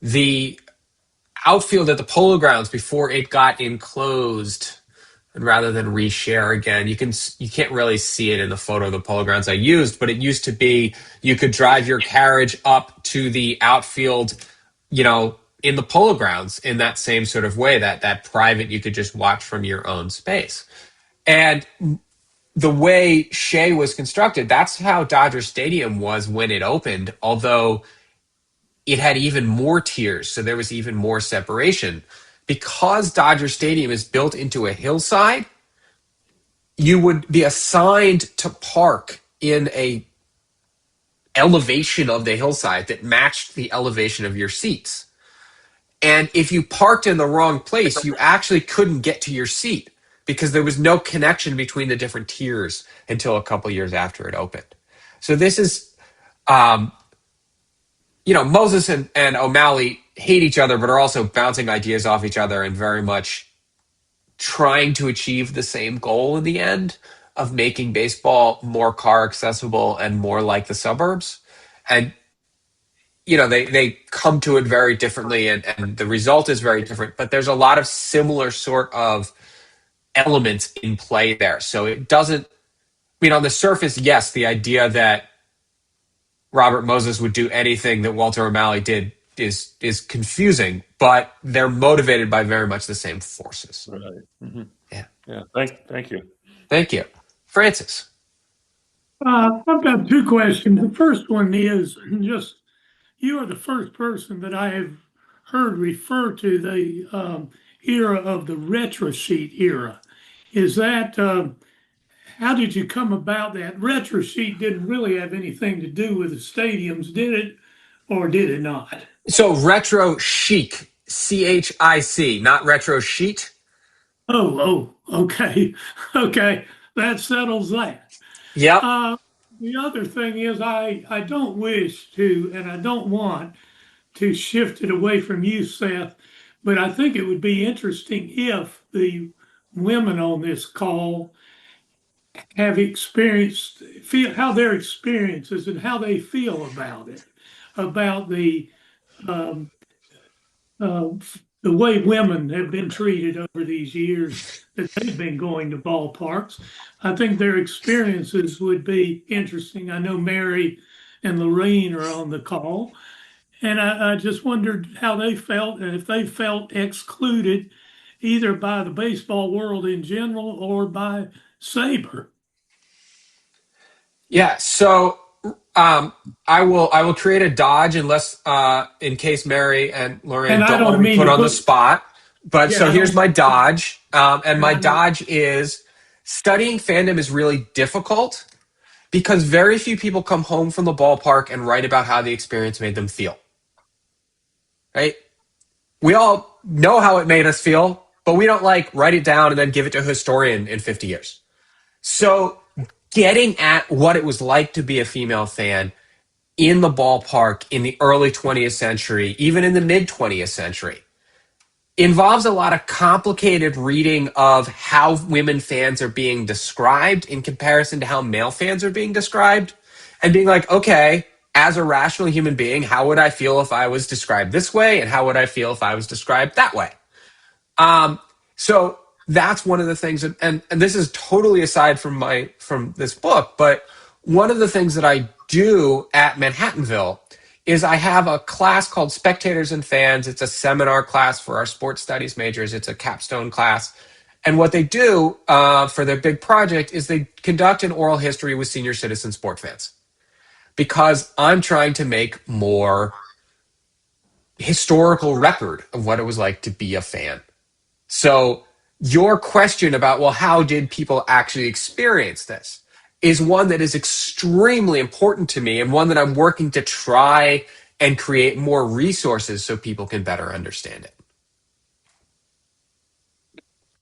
The outfield at the Polo Grounds before it got enclosed, and rather than reshare again, you can't really see it in the photo of the Polo Grounds I used, but it used to be you could drive your carriage up to the outfield, in the Polo Grounds in that same sort of way, that private, you could just watch from your own space. And the way Shea was constructed, that's how Dodger Stadium was when it opened, although it had even more tiers, so there was even more separation. Because Dodger Stadium is built into a hillside, you would be assigned to park in a elevation of the hillside that matched the elevation of your seats. And if you parked in the wrong place, you actually couldn't get to your seat because there was no connection between the different tiers until a couple years after it opened. So this is, Moses and O'Malley hate each other, but are also bouncing ideas off each other and very much trying to achieve the same goal in the end of making baseball more car accessible and more like the suburbs. And they come to it very differently, and the result is very different, but there's a lot of similar sort of elements in play there. So it doesn't, on the surface, yes, the idea that Robert Moses would do anything that Walter O'Malley did is confusing, but they're motivated by very much the same forces.
Right. Mm-hmm.
Yeah.
Yeah. Thank you.
Thank you. Francis.
I've got two questions. The first one is just you are the first person that I have heard refer to the era of the retro sheet era. Is that how did you come about that? Retro sheet didn't really have anything to do with the stadiums, did it, or did it not?
So retro chic, CHIC, not retro sheet.
Okay, okay, that settles that.
Yep.
Uh, the other thing is, I don't wish to, and I don't want to shift it away from you, Seth, but I think it would be interesting if the women on this call have experienced, feel how their experiences and how they feel about it, about um, uh, the way women have been treated over these years that they've been going to ballparks. I think their experiences would be interesting. I know Mary and Lorene are on the call, and I just wondered how they felt and if they felt excluded either by the baseball world in general or by SABR.
Yeah. So um, I will create a dodge unless in case Mary and
And
Lorraine
I
don't want to
don't
be
mean
put
to
on the
put,
spot. But
yeah,
so
I
here's
don't,
my dodge. And
and
my
I know,
dodge is studying fandom is really difficult because very few people come home from the ballpark and write about how the experience made them feel. Right? We all know how it made us feel, but we don't like write it down and then give it to a historian in 50 years. So getting at what it was like to be a female fan in the ballpark in the early 20th century, even in the mid 20th century, involves a lot of complicated reading of how women fans are being described in comparison to how male fans are being described, and being like, okay, as a rational human being, how would I feel if I was described this way? And how would I feel if I was described that way? Um, so that's one of the things, and this is totally aside from this book, but one of the things that I do at Manhattanville is I have a class called Spectators and Fans. It's a seminar class for our sports studies majors. It's a capstone class. And what they do for their big project is they conduct an oral history with senior citizen sport fans because I'm trying to make more historical record of what it was like to be a fan. So your question about, well, how did people actually experience this is one that is extremely important to me and one that I'm working to try and create more resources so people can better understand it.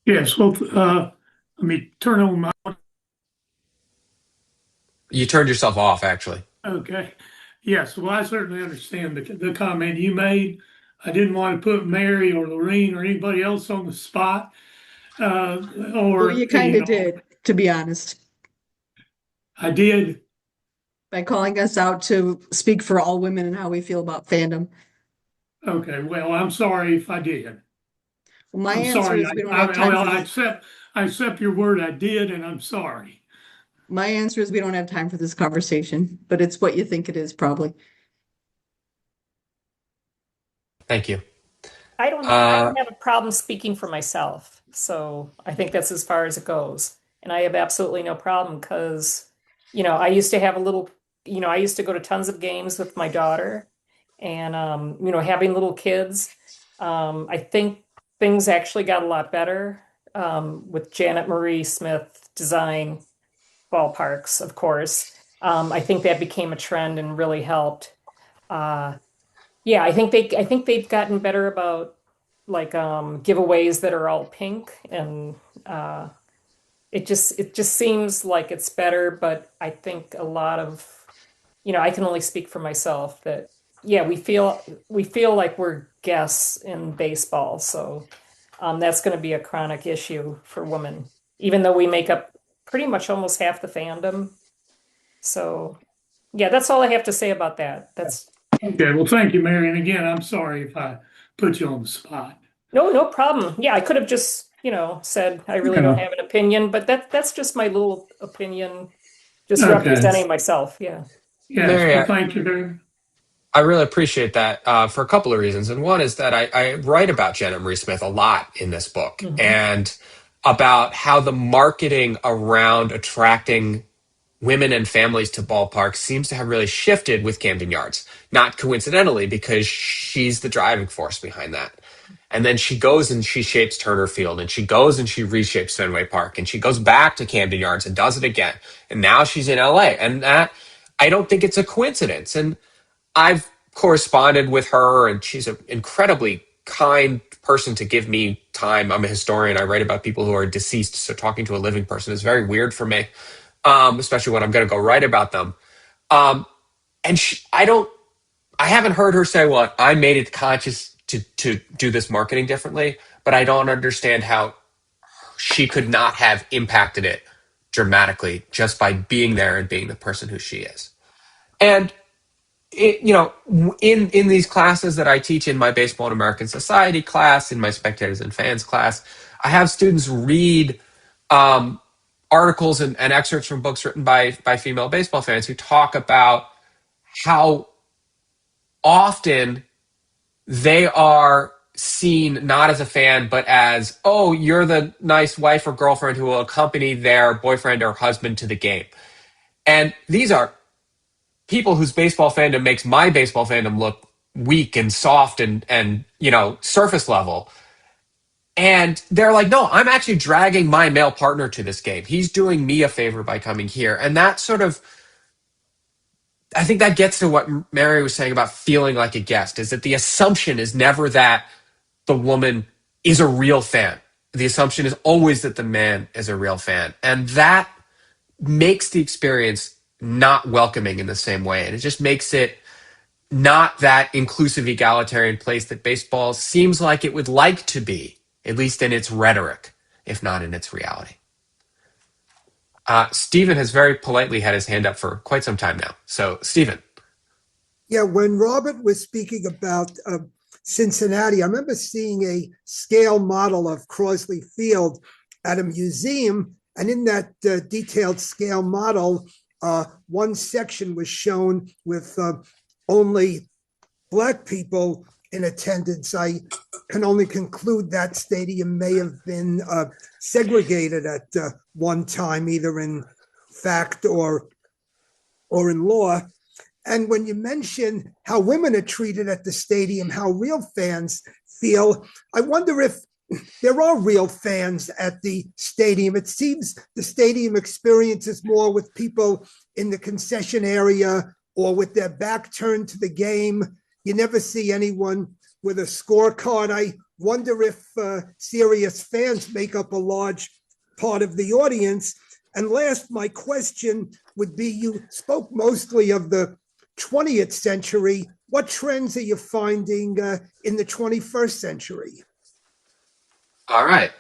yes, well, let me turn on my,
You turned yourself off, actually.
okay. Yes, well, I certainly understand the comment you made. I didn't want to put Mary or Lorene or anybody else on the spot, uh,
Well, you
or,
kind of did, to be honest,
I did.
by calling us out to speak for all women and how we feel about fandom.
Okay, well, I'm sorry if I did.
Well, my
I'm
answer
sorry.
is we don't have time
Well,
for this.
I accept your word. I did, and I'm sorry.
My answer is we don't have time for this conversation, but it's what you think it is, probably.
Thank you.
I
Uh,
don't have a problem speaking for myself. So I think that's as far as it goes. And I have absolutely no problem because, I used to have a little, I used to go to tons of games with my daughter and, having little kids. I think things actually got a lot better with Janet Marie Smith design ballparks, of course. I think that became a trend and really helped. Uh, yeah, I think they've gotten better about like giveaways that are all pink and uh it just seems like it's better, but I think a lot of I can only speak for myself that yeah, we feel like we're guests in baseball, so that's going to be a chronic issue for women, even though we make up pretty much almost half the fandom. So yeah, that's all I have to say about that. That's
Okay, well, thank you, Mary. And again, I'm sorry if I put you on the spot.
no problem. Yeah, I could have just, said I really don't
Yeah.
have an opinion, but that's just my little opinion, just
Okay.
representing myself. Yeah.
Yes.
Mary,
Well, thank you very.
I really appreciate that for a couple of reasons. And one is that I write about Janet Marie Smith a lot in this book
Hmm.
and about how the marketing around attracting women and families to ballparks seems to have really shifted with Camden Yards. Not coincidentally, because she's the driving force behind that. And then she goes and she shapes Turner Field, and she goes and she reshapes Fenway Park, and she goes back to Camden Yards and does it again. And now she's in LA. And that, I don't think it's a coincidence. And I've corresponded with her, and she's an incredibly kind person to give me time. I'm a historian. I write about people who are deceased, so talking to a living person is very weird for me, especially when I'm going to go write about them. And I haven't heard her say, well, I made it conscious to do this marketing differently, but I don't understand how she could not have impacted it dramatically just by being there and being the person who she is. And in these classes that I teach, in my Baseball and American Society class, in my Spectators and Fans class, I have students read articles and excerpts from books written by female baseball fans who talk about how often they are seen not as a fan, but as, oh, you're the nice wife or girlfriend who will accompany their boyfriend or husband to the game. And these are people whose baseball fandom makes my baseball fandom look weak and soft and surface level. And they're like, no, I'm actually dragging my male partner to this game. He's doing me a favor by coming here. And that sort of, I think that gets to what Mary was saying about feeling like a guest, is that the assumption is never that the woman is a real fan. The assumption is always that the man is a real fan. And that makes the experience not welcoming in the same way. And it just makes it not that inclusive, egalitarian place that baseball seems like it would like to be, at least in its rhetoric, if not in its reality. Stephen has very politely had his hand up for quite some time now. So, Stephen.
Yeah, when Robert was speaking about Cincinnati, I remember seeing a scale model of Crosley Field at a museum. And in that detailed scale model, one section was shown with only Black people in attendance. I can only conclude that stadium may have been segregated at one time, either in fact or in law. And when you mention how women are treated at the stadium, how real fans feel, I wonder if there are real fans at the stadium. It seems the stadium experience is more with people in the concession area or with their back turned to the game. You never see anyone with a scorecard. I wonder if serious fans make up a large part of the audience. And last, my question would be, you spoke mostly of the 20th century. What trends are you finding in the 21st century?
All right.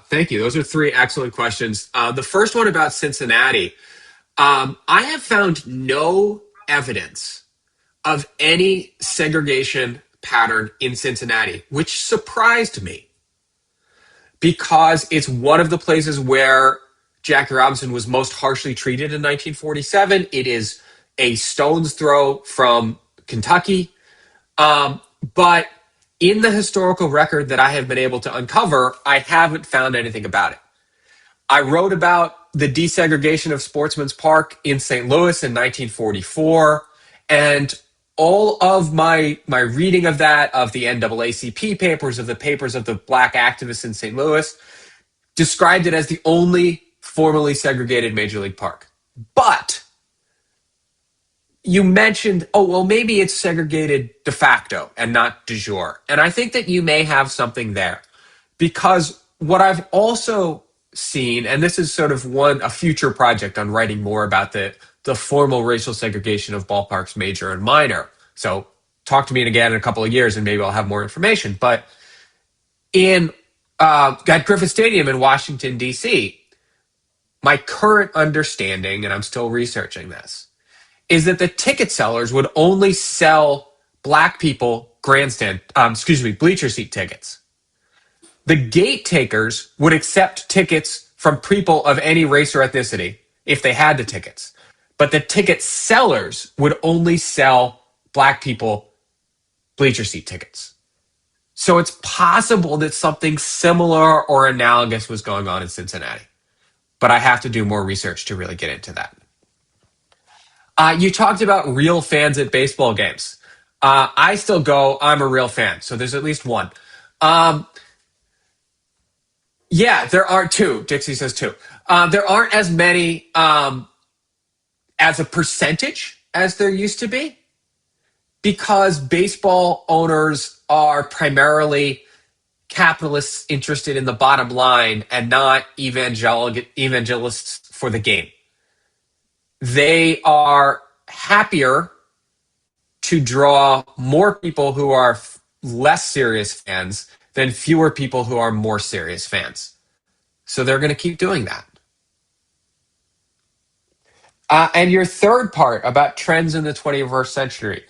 Thank you. Those are three excellent questions. The first one about Cincinnati. I have found no evidence of any segregation pattern in Cincinnati, which surprised me because it's one of the places where Jackie Robinson was most harshly treated in 1947. It is a stone's throw from Kentucky. But in the historical record that I have been able to uncover, I haven't found anything about it. I wrote about the desegregation of Sportsman's Park in St. Louis in 1944, and all of my reading of that, of the NAACP papers, of the papers of the Black activists in St. Louis, described it as the only formally segregated major league park. But you mentioned, oh, well, maybe it's segregated de facto and not de jure. And I think that you may have something there, because what I've also seen, and this is sort of a future project on writing more about the formal racial segregation of ballparks, major and minor. So talk to me again in a couple of years and maybe I'll have more information. But at Griffith Stadium in Washington, D.C., my current understanding, and I'm still researching this, is that the ticket sellers would only sell Black people bleacher seat tickets. The gate takers would accept tickets from people of any race or ethnicity if they had the tickets. But the ticket sellers would only sell Black people bleacher seat tickets. So it's possible that something similar or analogous was going on in Cincinnati. But I have to do more research to really get into that. You talked about real fans at baseball games. I still go, I'm a real fan. So there's at least one. Yeah, there are two. Dixie says two. There aren't as many as a percentage as there used to be because baseball owners are primarily capitalists interested in the bottom line and not evangelists for the game. They are happier to draw more people who are less serious fans than fewer people who are more serious fans. So they're going to keep doing that. And your third part about trends in the 21st century.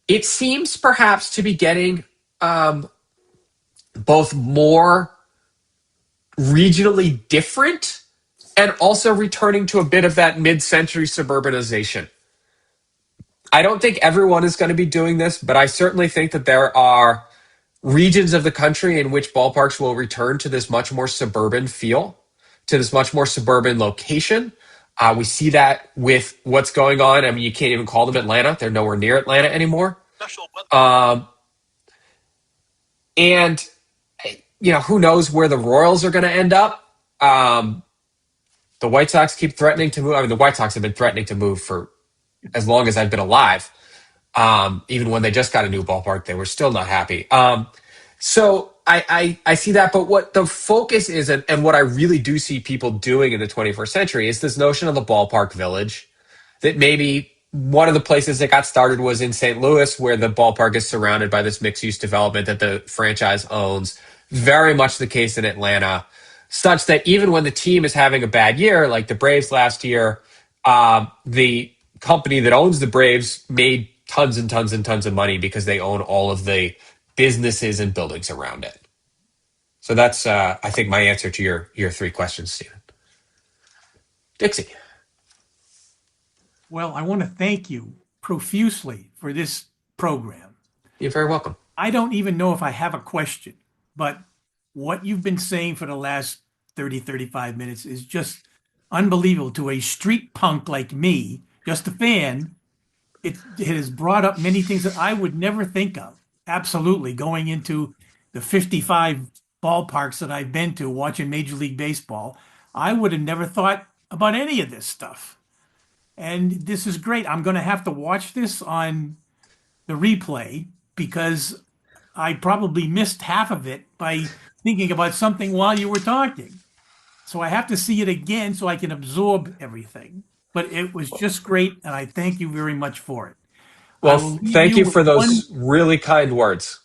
It seems perhaps to be getting both more regionally different and also returning to a bit of that mid-century suburbanization. I don't think everyone is going to be doing this, but I certainly think that there are regions of the country in which ballparks will return to this much more suburban feel, to this much more suburban location. We see that with what's going on. I mean, you can't even call them Atlanta. They're nowhere near Atlanta anymore. And, you know, who knows where the Royals are going to end up. The White Sox keep threatening to move. I mean, the White Sox have been threatening to move for as long as I've been alive. Even when they just got a new ballpark, they were still not happy. So I see that. But what the focus is, and what I really do see people doing in the 21st century is this notion of the ballpark village, that maybe one of the places that got started was in St. Louis, where the ballpark is surrounded by this mixed-use development that the franchise owns. Very much the case in Atlanta, such that even when the team is having a bad year, like the Braves last year, the company that owns the Braves made tons and tons and tons of money because they own all of the businesses and buildings around it. So that's, I think, my answer to your three questions, Stephen. Dixie.
Well, I want to thank you profusely for this program.
You're very welcome.
I don't even know if I have a question, but what you've been saying for the last 30, 35 minutes is just unbelievable to a street punk like me, just a fan. It has brought up many things that I would never think of. Absolutely. Going into the 55 ballparks that I've been to watching Major League Baseball, I would have never thought about any of this stuff. And this is great. I'm going to have to watch this on the replay because I probably missed half of it by thinking about something while you were talking. So I have to see it again so I can absorb everything. But it was just great, and I thank you very much for it.
Well, thank you for those really kind words.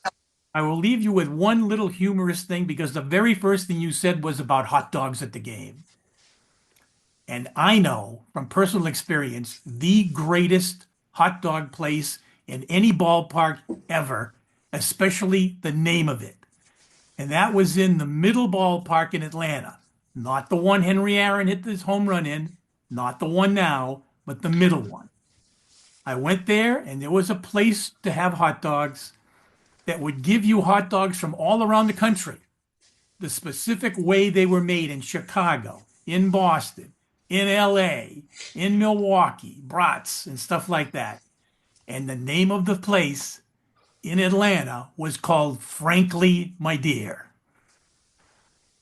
I will leave you with one little humorous thing because the very first thing you said was about hot dogs at the game. And I know from personal experience, the greatest hot dog place in any ballpark ever, especially the name of it. And that was in the middle ballpark in Atlanta. Not the one Henry Aaron hit his home run in, not the one now, but the middle one. I went there and there was a place to have hot dogs that would give you hot dogs from all around the country. The specific way they were made in Chicago, in Boston, in LA, in Milwaukee, brats and stuff like that. And the name of the place in Atlanta was called Frankly, My Dear.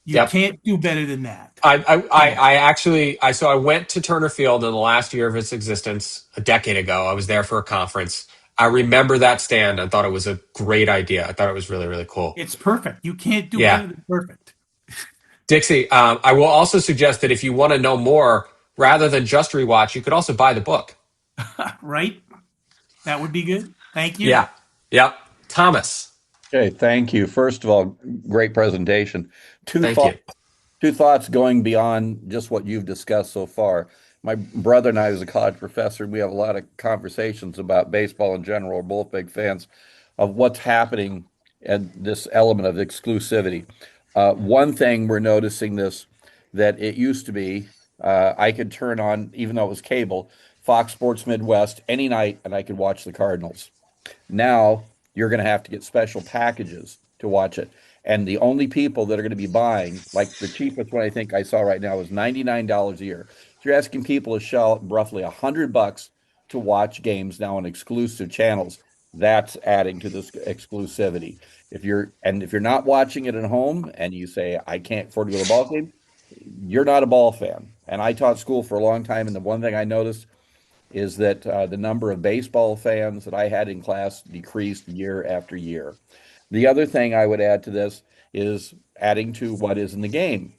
You can't do better than that.
So I went to Turner Field in the last year of its existence a decade ago. I was there for a conference. I remember that stand. I thought it was a great idea. I thought it was really, really cool.
It's perfect. You can't do better than perfect.
Dixie, I will also suggest that if you want to know more, rather than just rewatch, you could also buy the book.
Right? That would be good. Thank you.
Yeah. Yep. Thomas.
Okay, thank you. First of all, great presentation.
Thank you.
Two thoughts going beyond just what you've discussed so far. My brother and I, as a college professor, we have a lot of conversations about baseball in general. We're both big fans of what's happening and this element of exclusivity. One thing we're noticing that it used to be, I could turn on, even though it was cable, Fox Sports Midwest any night, and I could watch the Cardinals. Now, you're going to have to get special packages to watch it. And the only people that are going to be buying, like the cheapest one I think I saw right now is $99 a year. you're asking people to shell out roughly $100 to watch games now on exclusive channels. That's adding to this exclusivity. If you're not watching it at home and you say, I can't afford to go to a ball game, you're not a ball fan. And I taught school for a long time, and the one thing I noticed is that the number of baseball fans that I had in class decreased year after year. The other thing I would add to this is adding to what is in the game.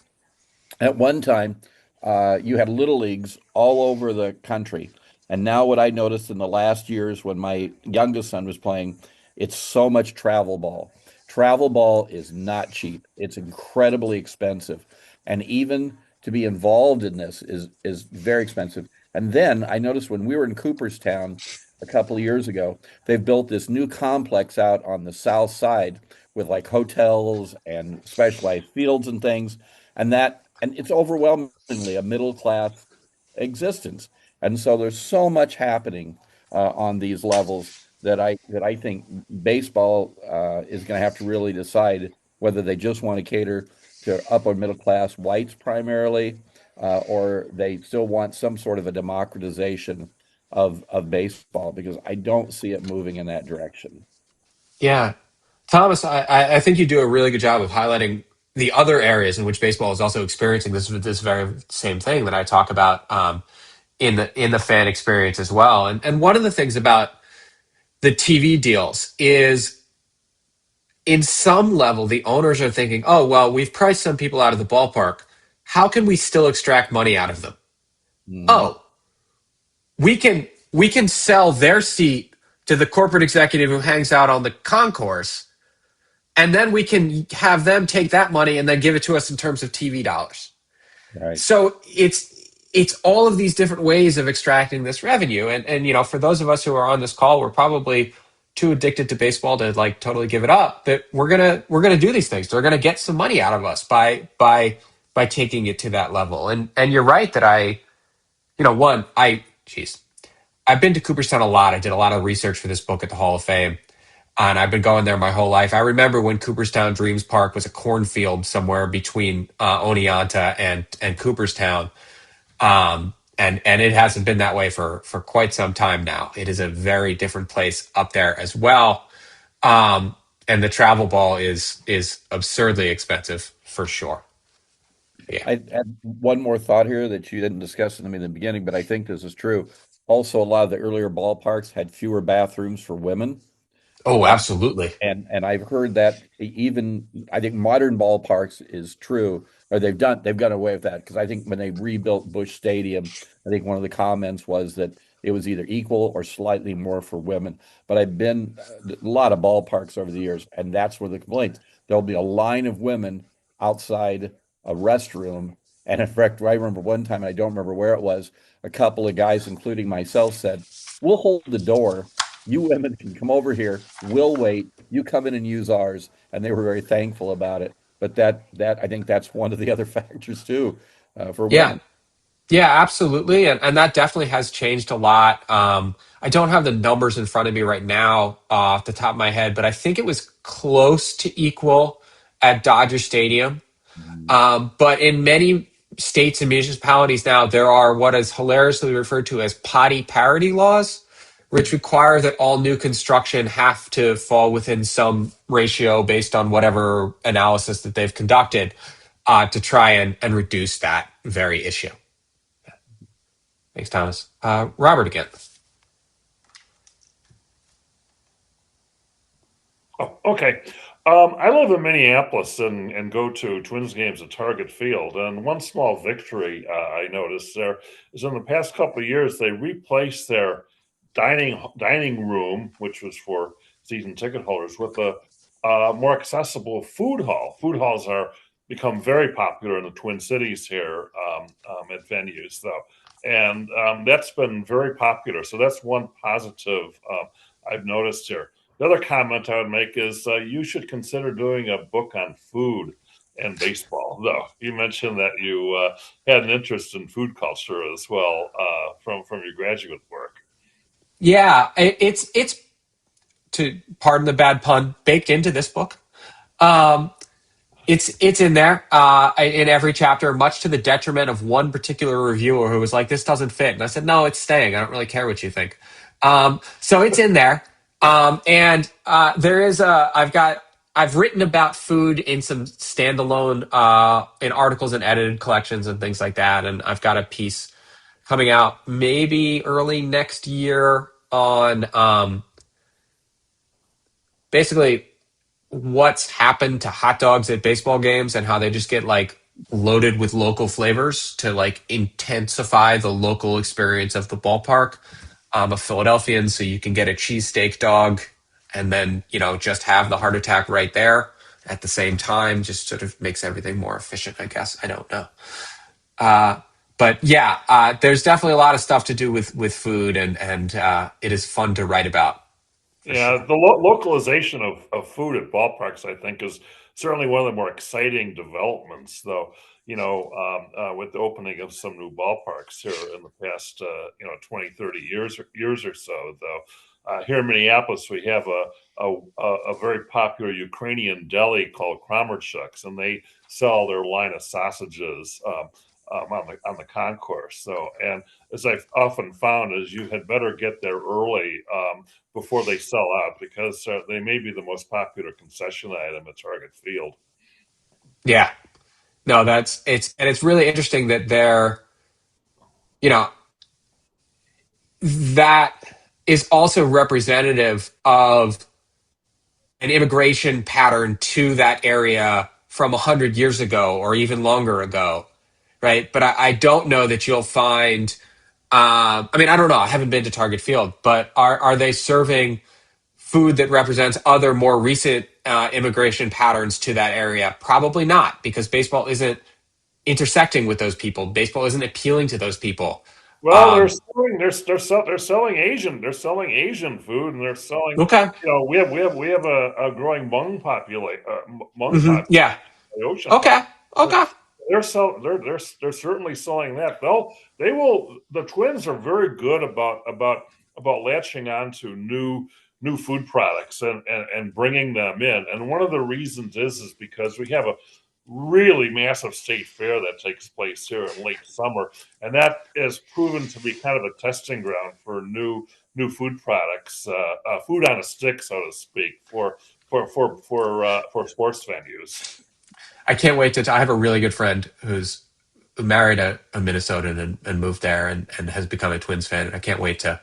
At one time, you had little leagues all over the country. And now, what I noticed in the last years when my youngest son was playing, it's so much travel ball. Travel ball is not cheap, it's incredibly expensive. And even to be involved in this is very expensive. And then I noticed when we were in Cooperstown a couple of years ago, they've built this new complex out on the south side with like hotels and specialized fields and things and it's overwhelmingly a middle class existence. And so there's so much happening on these levels that I think baseball is going to have to really decide whether they just want to cater to upper middle class whites primarily, or they still want some sort of a democratization of baseball, because I don't see it moving in that direction.
Yeah. Thomas, I think you do a really good job of highlighting the other areas in which baseball is also experiencing this very same thing that I talk about in the fan experience as well. And one of the things about the TV deals is, in some level, the owners are thinking, oh, well, we've priced some people out of the ballpark. How can we still extract money out of them?
Mhm.
Oh, we can sell their seat to the corporate executive who hangs out on the concourse, and then we can have them take that money and then give it to us in terms of TV dollars.
Right.
So it's all of these different ways of extracting this revenue. And for those of us who are on this call, we're probably too addicted to baseball to like totally give it up. But we're gonna do these things. They're gonna get some money out of us by taking it to that level. And you're right that I've been to Cooperstown a lot. I did a lot of research for this book at the Hall of Fame, and I've been going there my whole life. I remember when Cooperstown Dreams Park was a cornfield somewhere between Oneonta and Cooperstown, and it hasn't been that way for quite some time now. It is a very different place up there as well, and the travel ball is absurdly expensive for sure. Yeah.
I had one more thought here that you didn't discuss in the beginning, but I think this is true. Also, a lot of the earlier ballparks had fewer bathrooms for women.
Oh,
Uh,
absolutely.
and I've heard that even I think modern ballparks is true, or they've gone away with that, because I think when they rebuilt Busch Stadium, I think one of the comments was that it was either equal or slightly more for women. But I've been a lot of ballparks over the years, and that's where the complaints. There'll be a line of women outside a restroom, and in fact, I remember one time, and I don't remember where it was, a couple of guys, including myself, said, "We'll hold the door. You women can come over here. We'll wait. You come in and use ours." And they were very thankful about it. But that I think that's one of the other factors too, for
Yeah.
women.
Yeah, absolutely. And that definitely has changed a lot. I don't have the numbers in front of me right now off the top of my head, but I think it was close to equal at Dodger Stadium.
Mhm.
But in many states and municipalities now, there are what is hilariously referred to as potty parity laws, which require that all new construction have to fall within some ratio based on whatever analysis that they've conducted to try and reduce that very issue. Thanks, Thomas. Robert again.
Oh, okay. I live in Minneapolis and go to Twins games at Target Field. And one small victory I noticed there is in the past couple of years, they replaced their dining room, which was for season ticket holders, with a more accessible food hall. Food halls are become very popular in the Twin Cities here at venues, though. And that's been very popular. So that's one positive I've noticed here. The other comment I would make is you should consider doing a book on food and baseball. Though you mentioned that you had an interest in food culture as well from your graduate work.
Yeah, it's to pardon the bad pun baked into this book. Um, It's in there in every chapter, much to the detriment of one particular reviewer who was like, "This doesn't fit," and I said, "No, it's staying. I don't really care what you think." So it's in there, and there is a. I've written about food in some standalone in articles and edited collections and things like that, and I've got a piece coming out maybe early next year on basically what's happened to hot dogs at baseball games and how they just get like loaded with local flavors to like intensify the local experience of the ballpark. I'm a Philadelphian, so you can get a cheesesteak dog and then, just have the heart attack right there at the same time. Just sort of makes everything more efficient, I guess. I don't know. But yeah, there's definitely a lot of stuff to do with food, and it is fun to write about for
Yeah,
sure.
the localization of food at ballparks, I think, is certainly one of the more exciting developments, though, with the opening of some new ballparks here in the past, 20, 30 years or so, though. Here in Minneapolis, we have a very popular Ukrainian deli called Kramerchuk's, and they sell their line of sausages on the concourse. So, and as I've often found, is you had better get there early before they sell out, because they may be the most popular concession item at Target Field.
Yeah, no, it's really interesting that you know, that is also representative of an immigration pattern to that area from 100 years ago or even longer ago, right? But I don't know that you'll find. I mean, I don't know. I haven't been to Target Field, but are they serving food that represents other more recent immigration patterns to that area? Probably not, because baseball isn't intersecting with those people. Baseball isn't appealing to those people.
Well,
Um,
they're selling Asian food, and they're selling.
okay.
We have a growing Hmong
Yeah.
population.
Okay. Okay.
They're certainly selling that. The Twins are very good about latching on to new food products and bringing them in. And one of the reasons is because we have a really massive state fair that takes place here in late summer, and that has proven to be kind of a testing ground for new food products, food on a stick, so to speak, for sports venues.
I can't wait to. I have a really good friend who married a Minnesotan and moved there and has become a Twins fan. And I can't wait to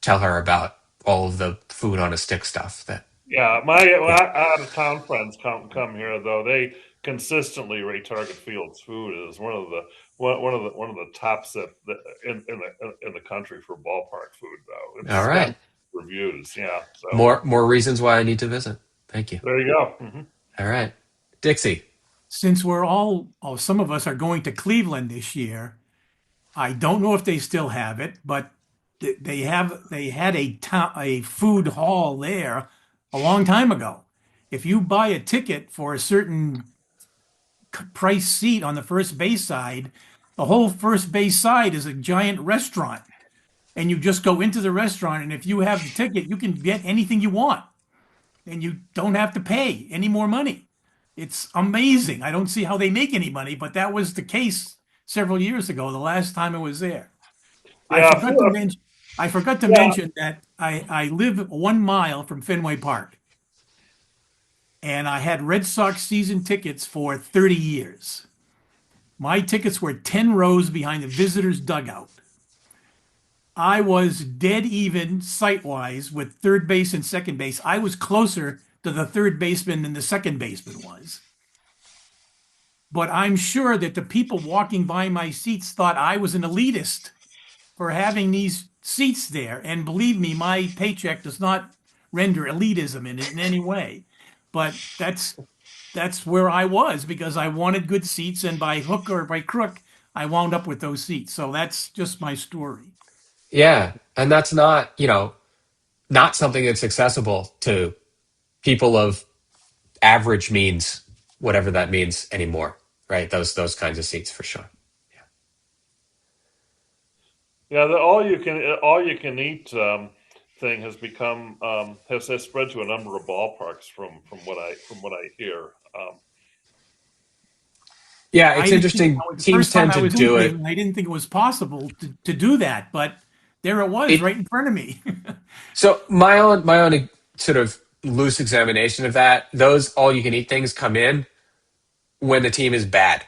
tell her about all of the food on a stick stuff.
Yeah, my
Yeah.
out of town friends come here though. They consistently rate Target Field's food as one of the tops in the country for ballpark food though.
All
It's got
right.
reviews. Yeah, so
More reasons why I need to visit. Thank you.
there you go.
All right, Dixie.
Since some of us are going to Cleveland this year, I don't know if they still have it, but they had a food hall there a long time ago. If you buy a ticket for a certain price seat on the first base side, the whole first base side is a giant restaurant. And you just go into the restaurant, and if you have the ticket, you can get anything you want, and you don't have to pay any more money. It's amazing. I don't see how they make any money, but that was the case several years ago, the last time I was there. I
Yeah,
forgot to mention I forgot to
yeah.
mention that I live 1 mile from Fenway Park, and I had Red Sox season tickets for 30 years. My tickets were 10 rows behind the visitors' dugout. I was dead even sight-wise with third base and second base. I was closer to the third baseman than the second baseman was. But I'm sure that the people walking by my seats thought I was an elitist for having these seats there. And believe me, my paycheck does not render elitism in any way. But that's where I was because I wanted good seats, and by hook or by crook, I wound up with those seats. So that's just my story.
Yeah, and that's not something that's accessible to people of average means, whatever that means anymore, right? Those kinds of seats for sure.
Yeah, the all you can eat thing has become has spread to a number of ballparks from what I hear.
Yeah,
I
it's
didn't think
interesting.
that was the
Teams
first time
tend
I
to
was
do
listening,
it.
and I didn't think it was possible to do that, but there it was
It
right in front of me.
So my own sort of loose examination of that, those all you can eat things come in when the team is bad.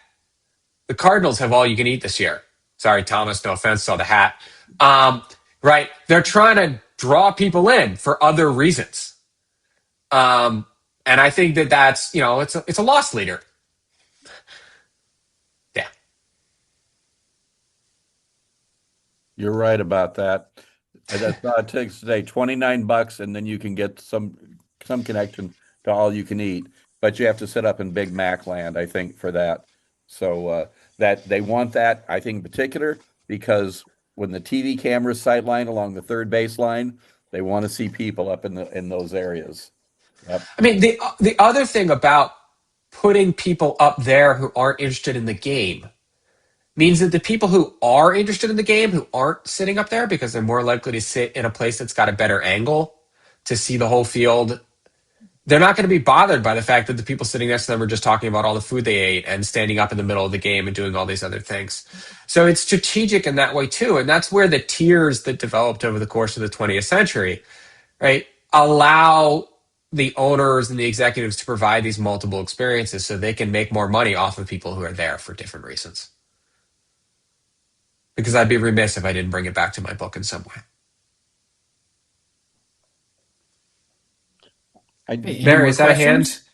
The Cardinals have all you can eat this year. Sorry, Thomas, no offense, saw the hat. Um, right. They're trying to draw people in for other reasons. Um, and I think that that's, it's a loss leader. Yeah.
You're right about that. And that's all it takes today, $29, and then you can get some connection to all you can eat. But you have to set up in Big Mac land, I think, for that. So that they want that, I think, in particular, because when the TV cameras sightline along the third baseline, they want to see people up in those areas. Yep.
I mean, the other thing about putting people up there who aren't interested in the game means that the people who are interested in the game, who aren't sitting up there because they're more likely to sit in a place that's got a better angle to see the whole field, they're not going to be bothered by the fact that the people sitting next to them are just talking about all the food they ate and standing up in the middle of the game and doing all these other things. So it's strategic in that way too. And that's where the tiers that developed over the course of the 20th century, right, allow the owners and the executives to provide these multiple experiences so they can make more money off of people who are there for different reasons. Because I'd be remiss if I didn't bring it back to my book in some way.
Hey, any
Mary,
more
is that a hand?
questions?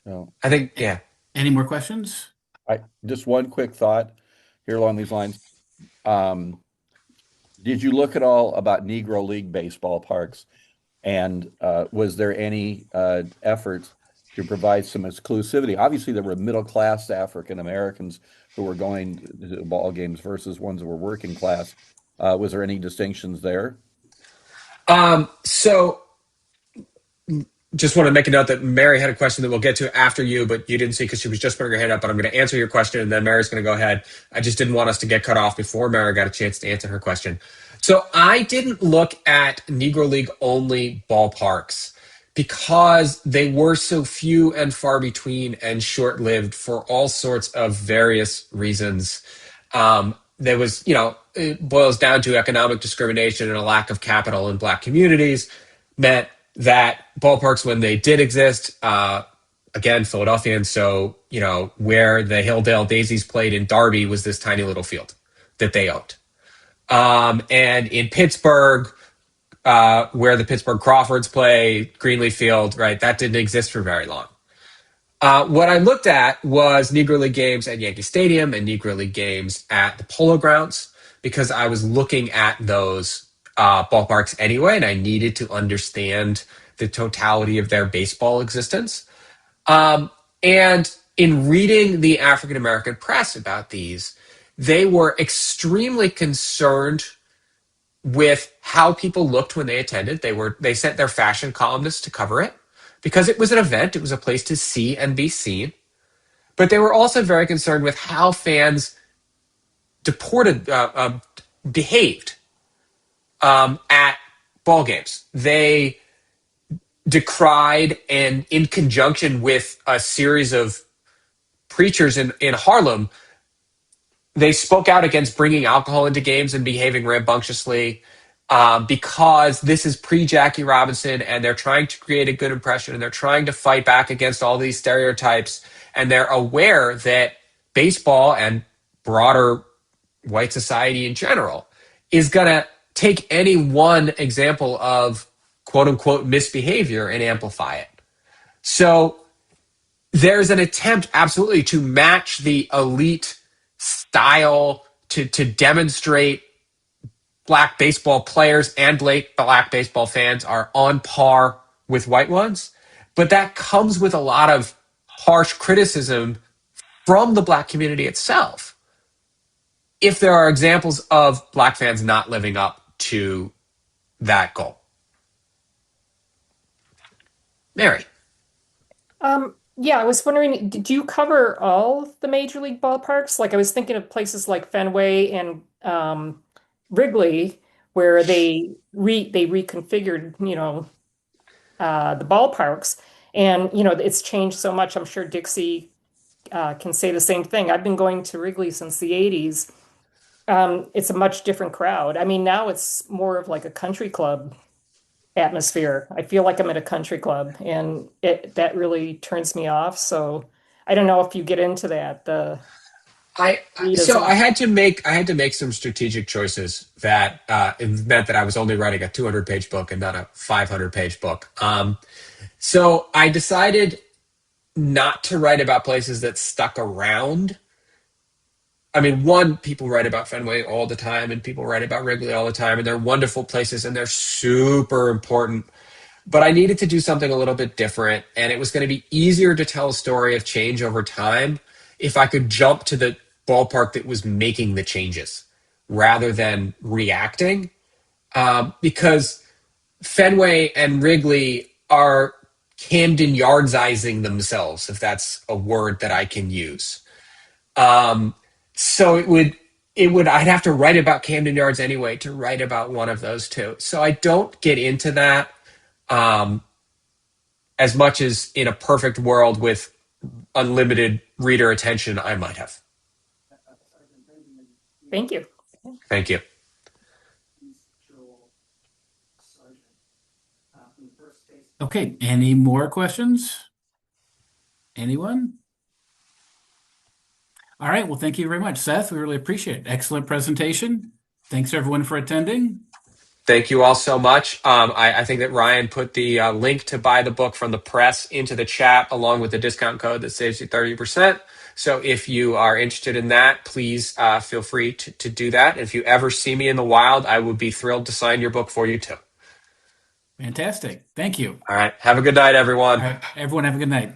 No.
I think, yeah.
Any more questions?
Just one quick thought here along these lines. Did you look at all about Negro League baseball parks? And was there any efforts to provide some exclusivity? Obviously, there were middle-class African Americans who were going to ball games versus ones that were working class. Was there any distinctions there?
So just want to make a note that Mary had a question that we'll get to after you, but you didn't see because she was just putting her hand up, but I'm going to answer your question and then Mary's going to go ahead. I just didn't want us to get cut off before Mary got a chance to answer her question. So I didn't look at Negro League only ballparks because they were so few and far between and short-lived for all sorts of various reasons. There was, it boils down to economic discrimination and a lack of capital in Black communities meant that ballparks, when they did exist, again, Philadelphians, so, where the Hilldale Daisies played in Derby was this tiny little field that they owned. And in Pittsburgh, where the Pittsburgh Crawfords play, Greenleaf Field, right, that didn't exist for very long. What I looked at was Negro League games at Yankee Stadium and Negro League games at the Polo Grounds because I was looking at those ballparks anyway, and I needed to understand the totality of their baseball existence. And in reading the African American press about these, they were extremely concerned with how people looked when they attended. They sent their fashion columnists to cover it because it was an event. It was a place to see and be seen. But they were also very concerned with how fans behaved at ball games. They decried, and in conjunction with a series of preachers in Harlem, they spoke out against bringing alcohol into games and behaving rambunctiously because this is pre-Jackie Robinson, and they're trying to create a good impression, and they're trying to fight back against all these stereotypes, and they're aware that baseball and broader white society in general is going to take any one example of quote-unquote misbehavior and amplify it. So there's an attempt, absolutely, to match the elite style to demonstrate Black baseball players and Black baseball fans are on par with white ones. But that comes with a lot of harsh criticism from the Black community itself if there are examples of Black fans not living up to that goal. Mary.
Yeah, I was wondering, did you cover all the major league ballparks? Like I was thinking of places like Fenway and Wrigley, where they reconfigured, the ballparks. And, you know, it's changed so much. I'm sure Dixie can say the same thing. I've been going to Wrigley since the 80s. It's a much different crowd. I mean, now it's more of like a country club atmosphere. I feel like I'm at a country club, and that really turns me off. So I don't know if you get into that.
I so
elitism.
I had to make some strategic choices that it meant that I was only writing a 200-page book and not a 500-page book. So I decided not to write about places that stuck around. I mean, one, people write about Fenway all the time, and people write about Wrigley all the time, and they're wonderful places, and they're super important. But I needed to do something a little bit different, and it was going to be easier to tell a story of change over time if I could jump to the ballpark that was making the changes rather than reacting. Because Fenway and Wrigley are Camden Yardsizing themselves, if that's a word that I can use. So I'd have to write about Camden Yards anyway to write about one of those two. So I don't get into that as much as in a perfect world with unlimited reader attention I might have.
Thank you.
Thank you.
Okay, any more questions? Anyone? All right, well, thank you very much, Seth. We really appreciate it. Excellent presentation. Thanks everyone for attending.
Thank you all so much. I think that Ryan put the link to buy the book from the press into the chat along with the discount code that saves you 30%. So if you are interested in that, please feel free to do that. If you ever see me in the wild, I would be thrilled to sign your book for you too.
Fantastic. Thank you.
All right. Have a good night, everyone.
All right, everyone have a good night.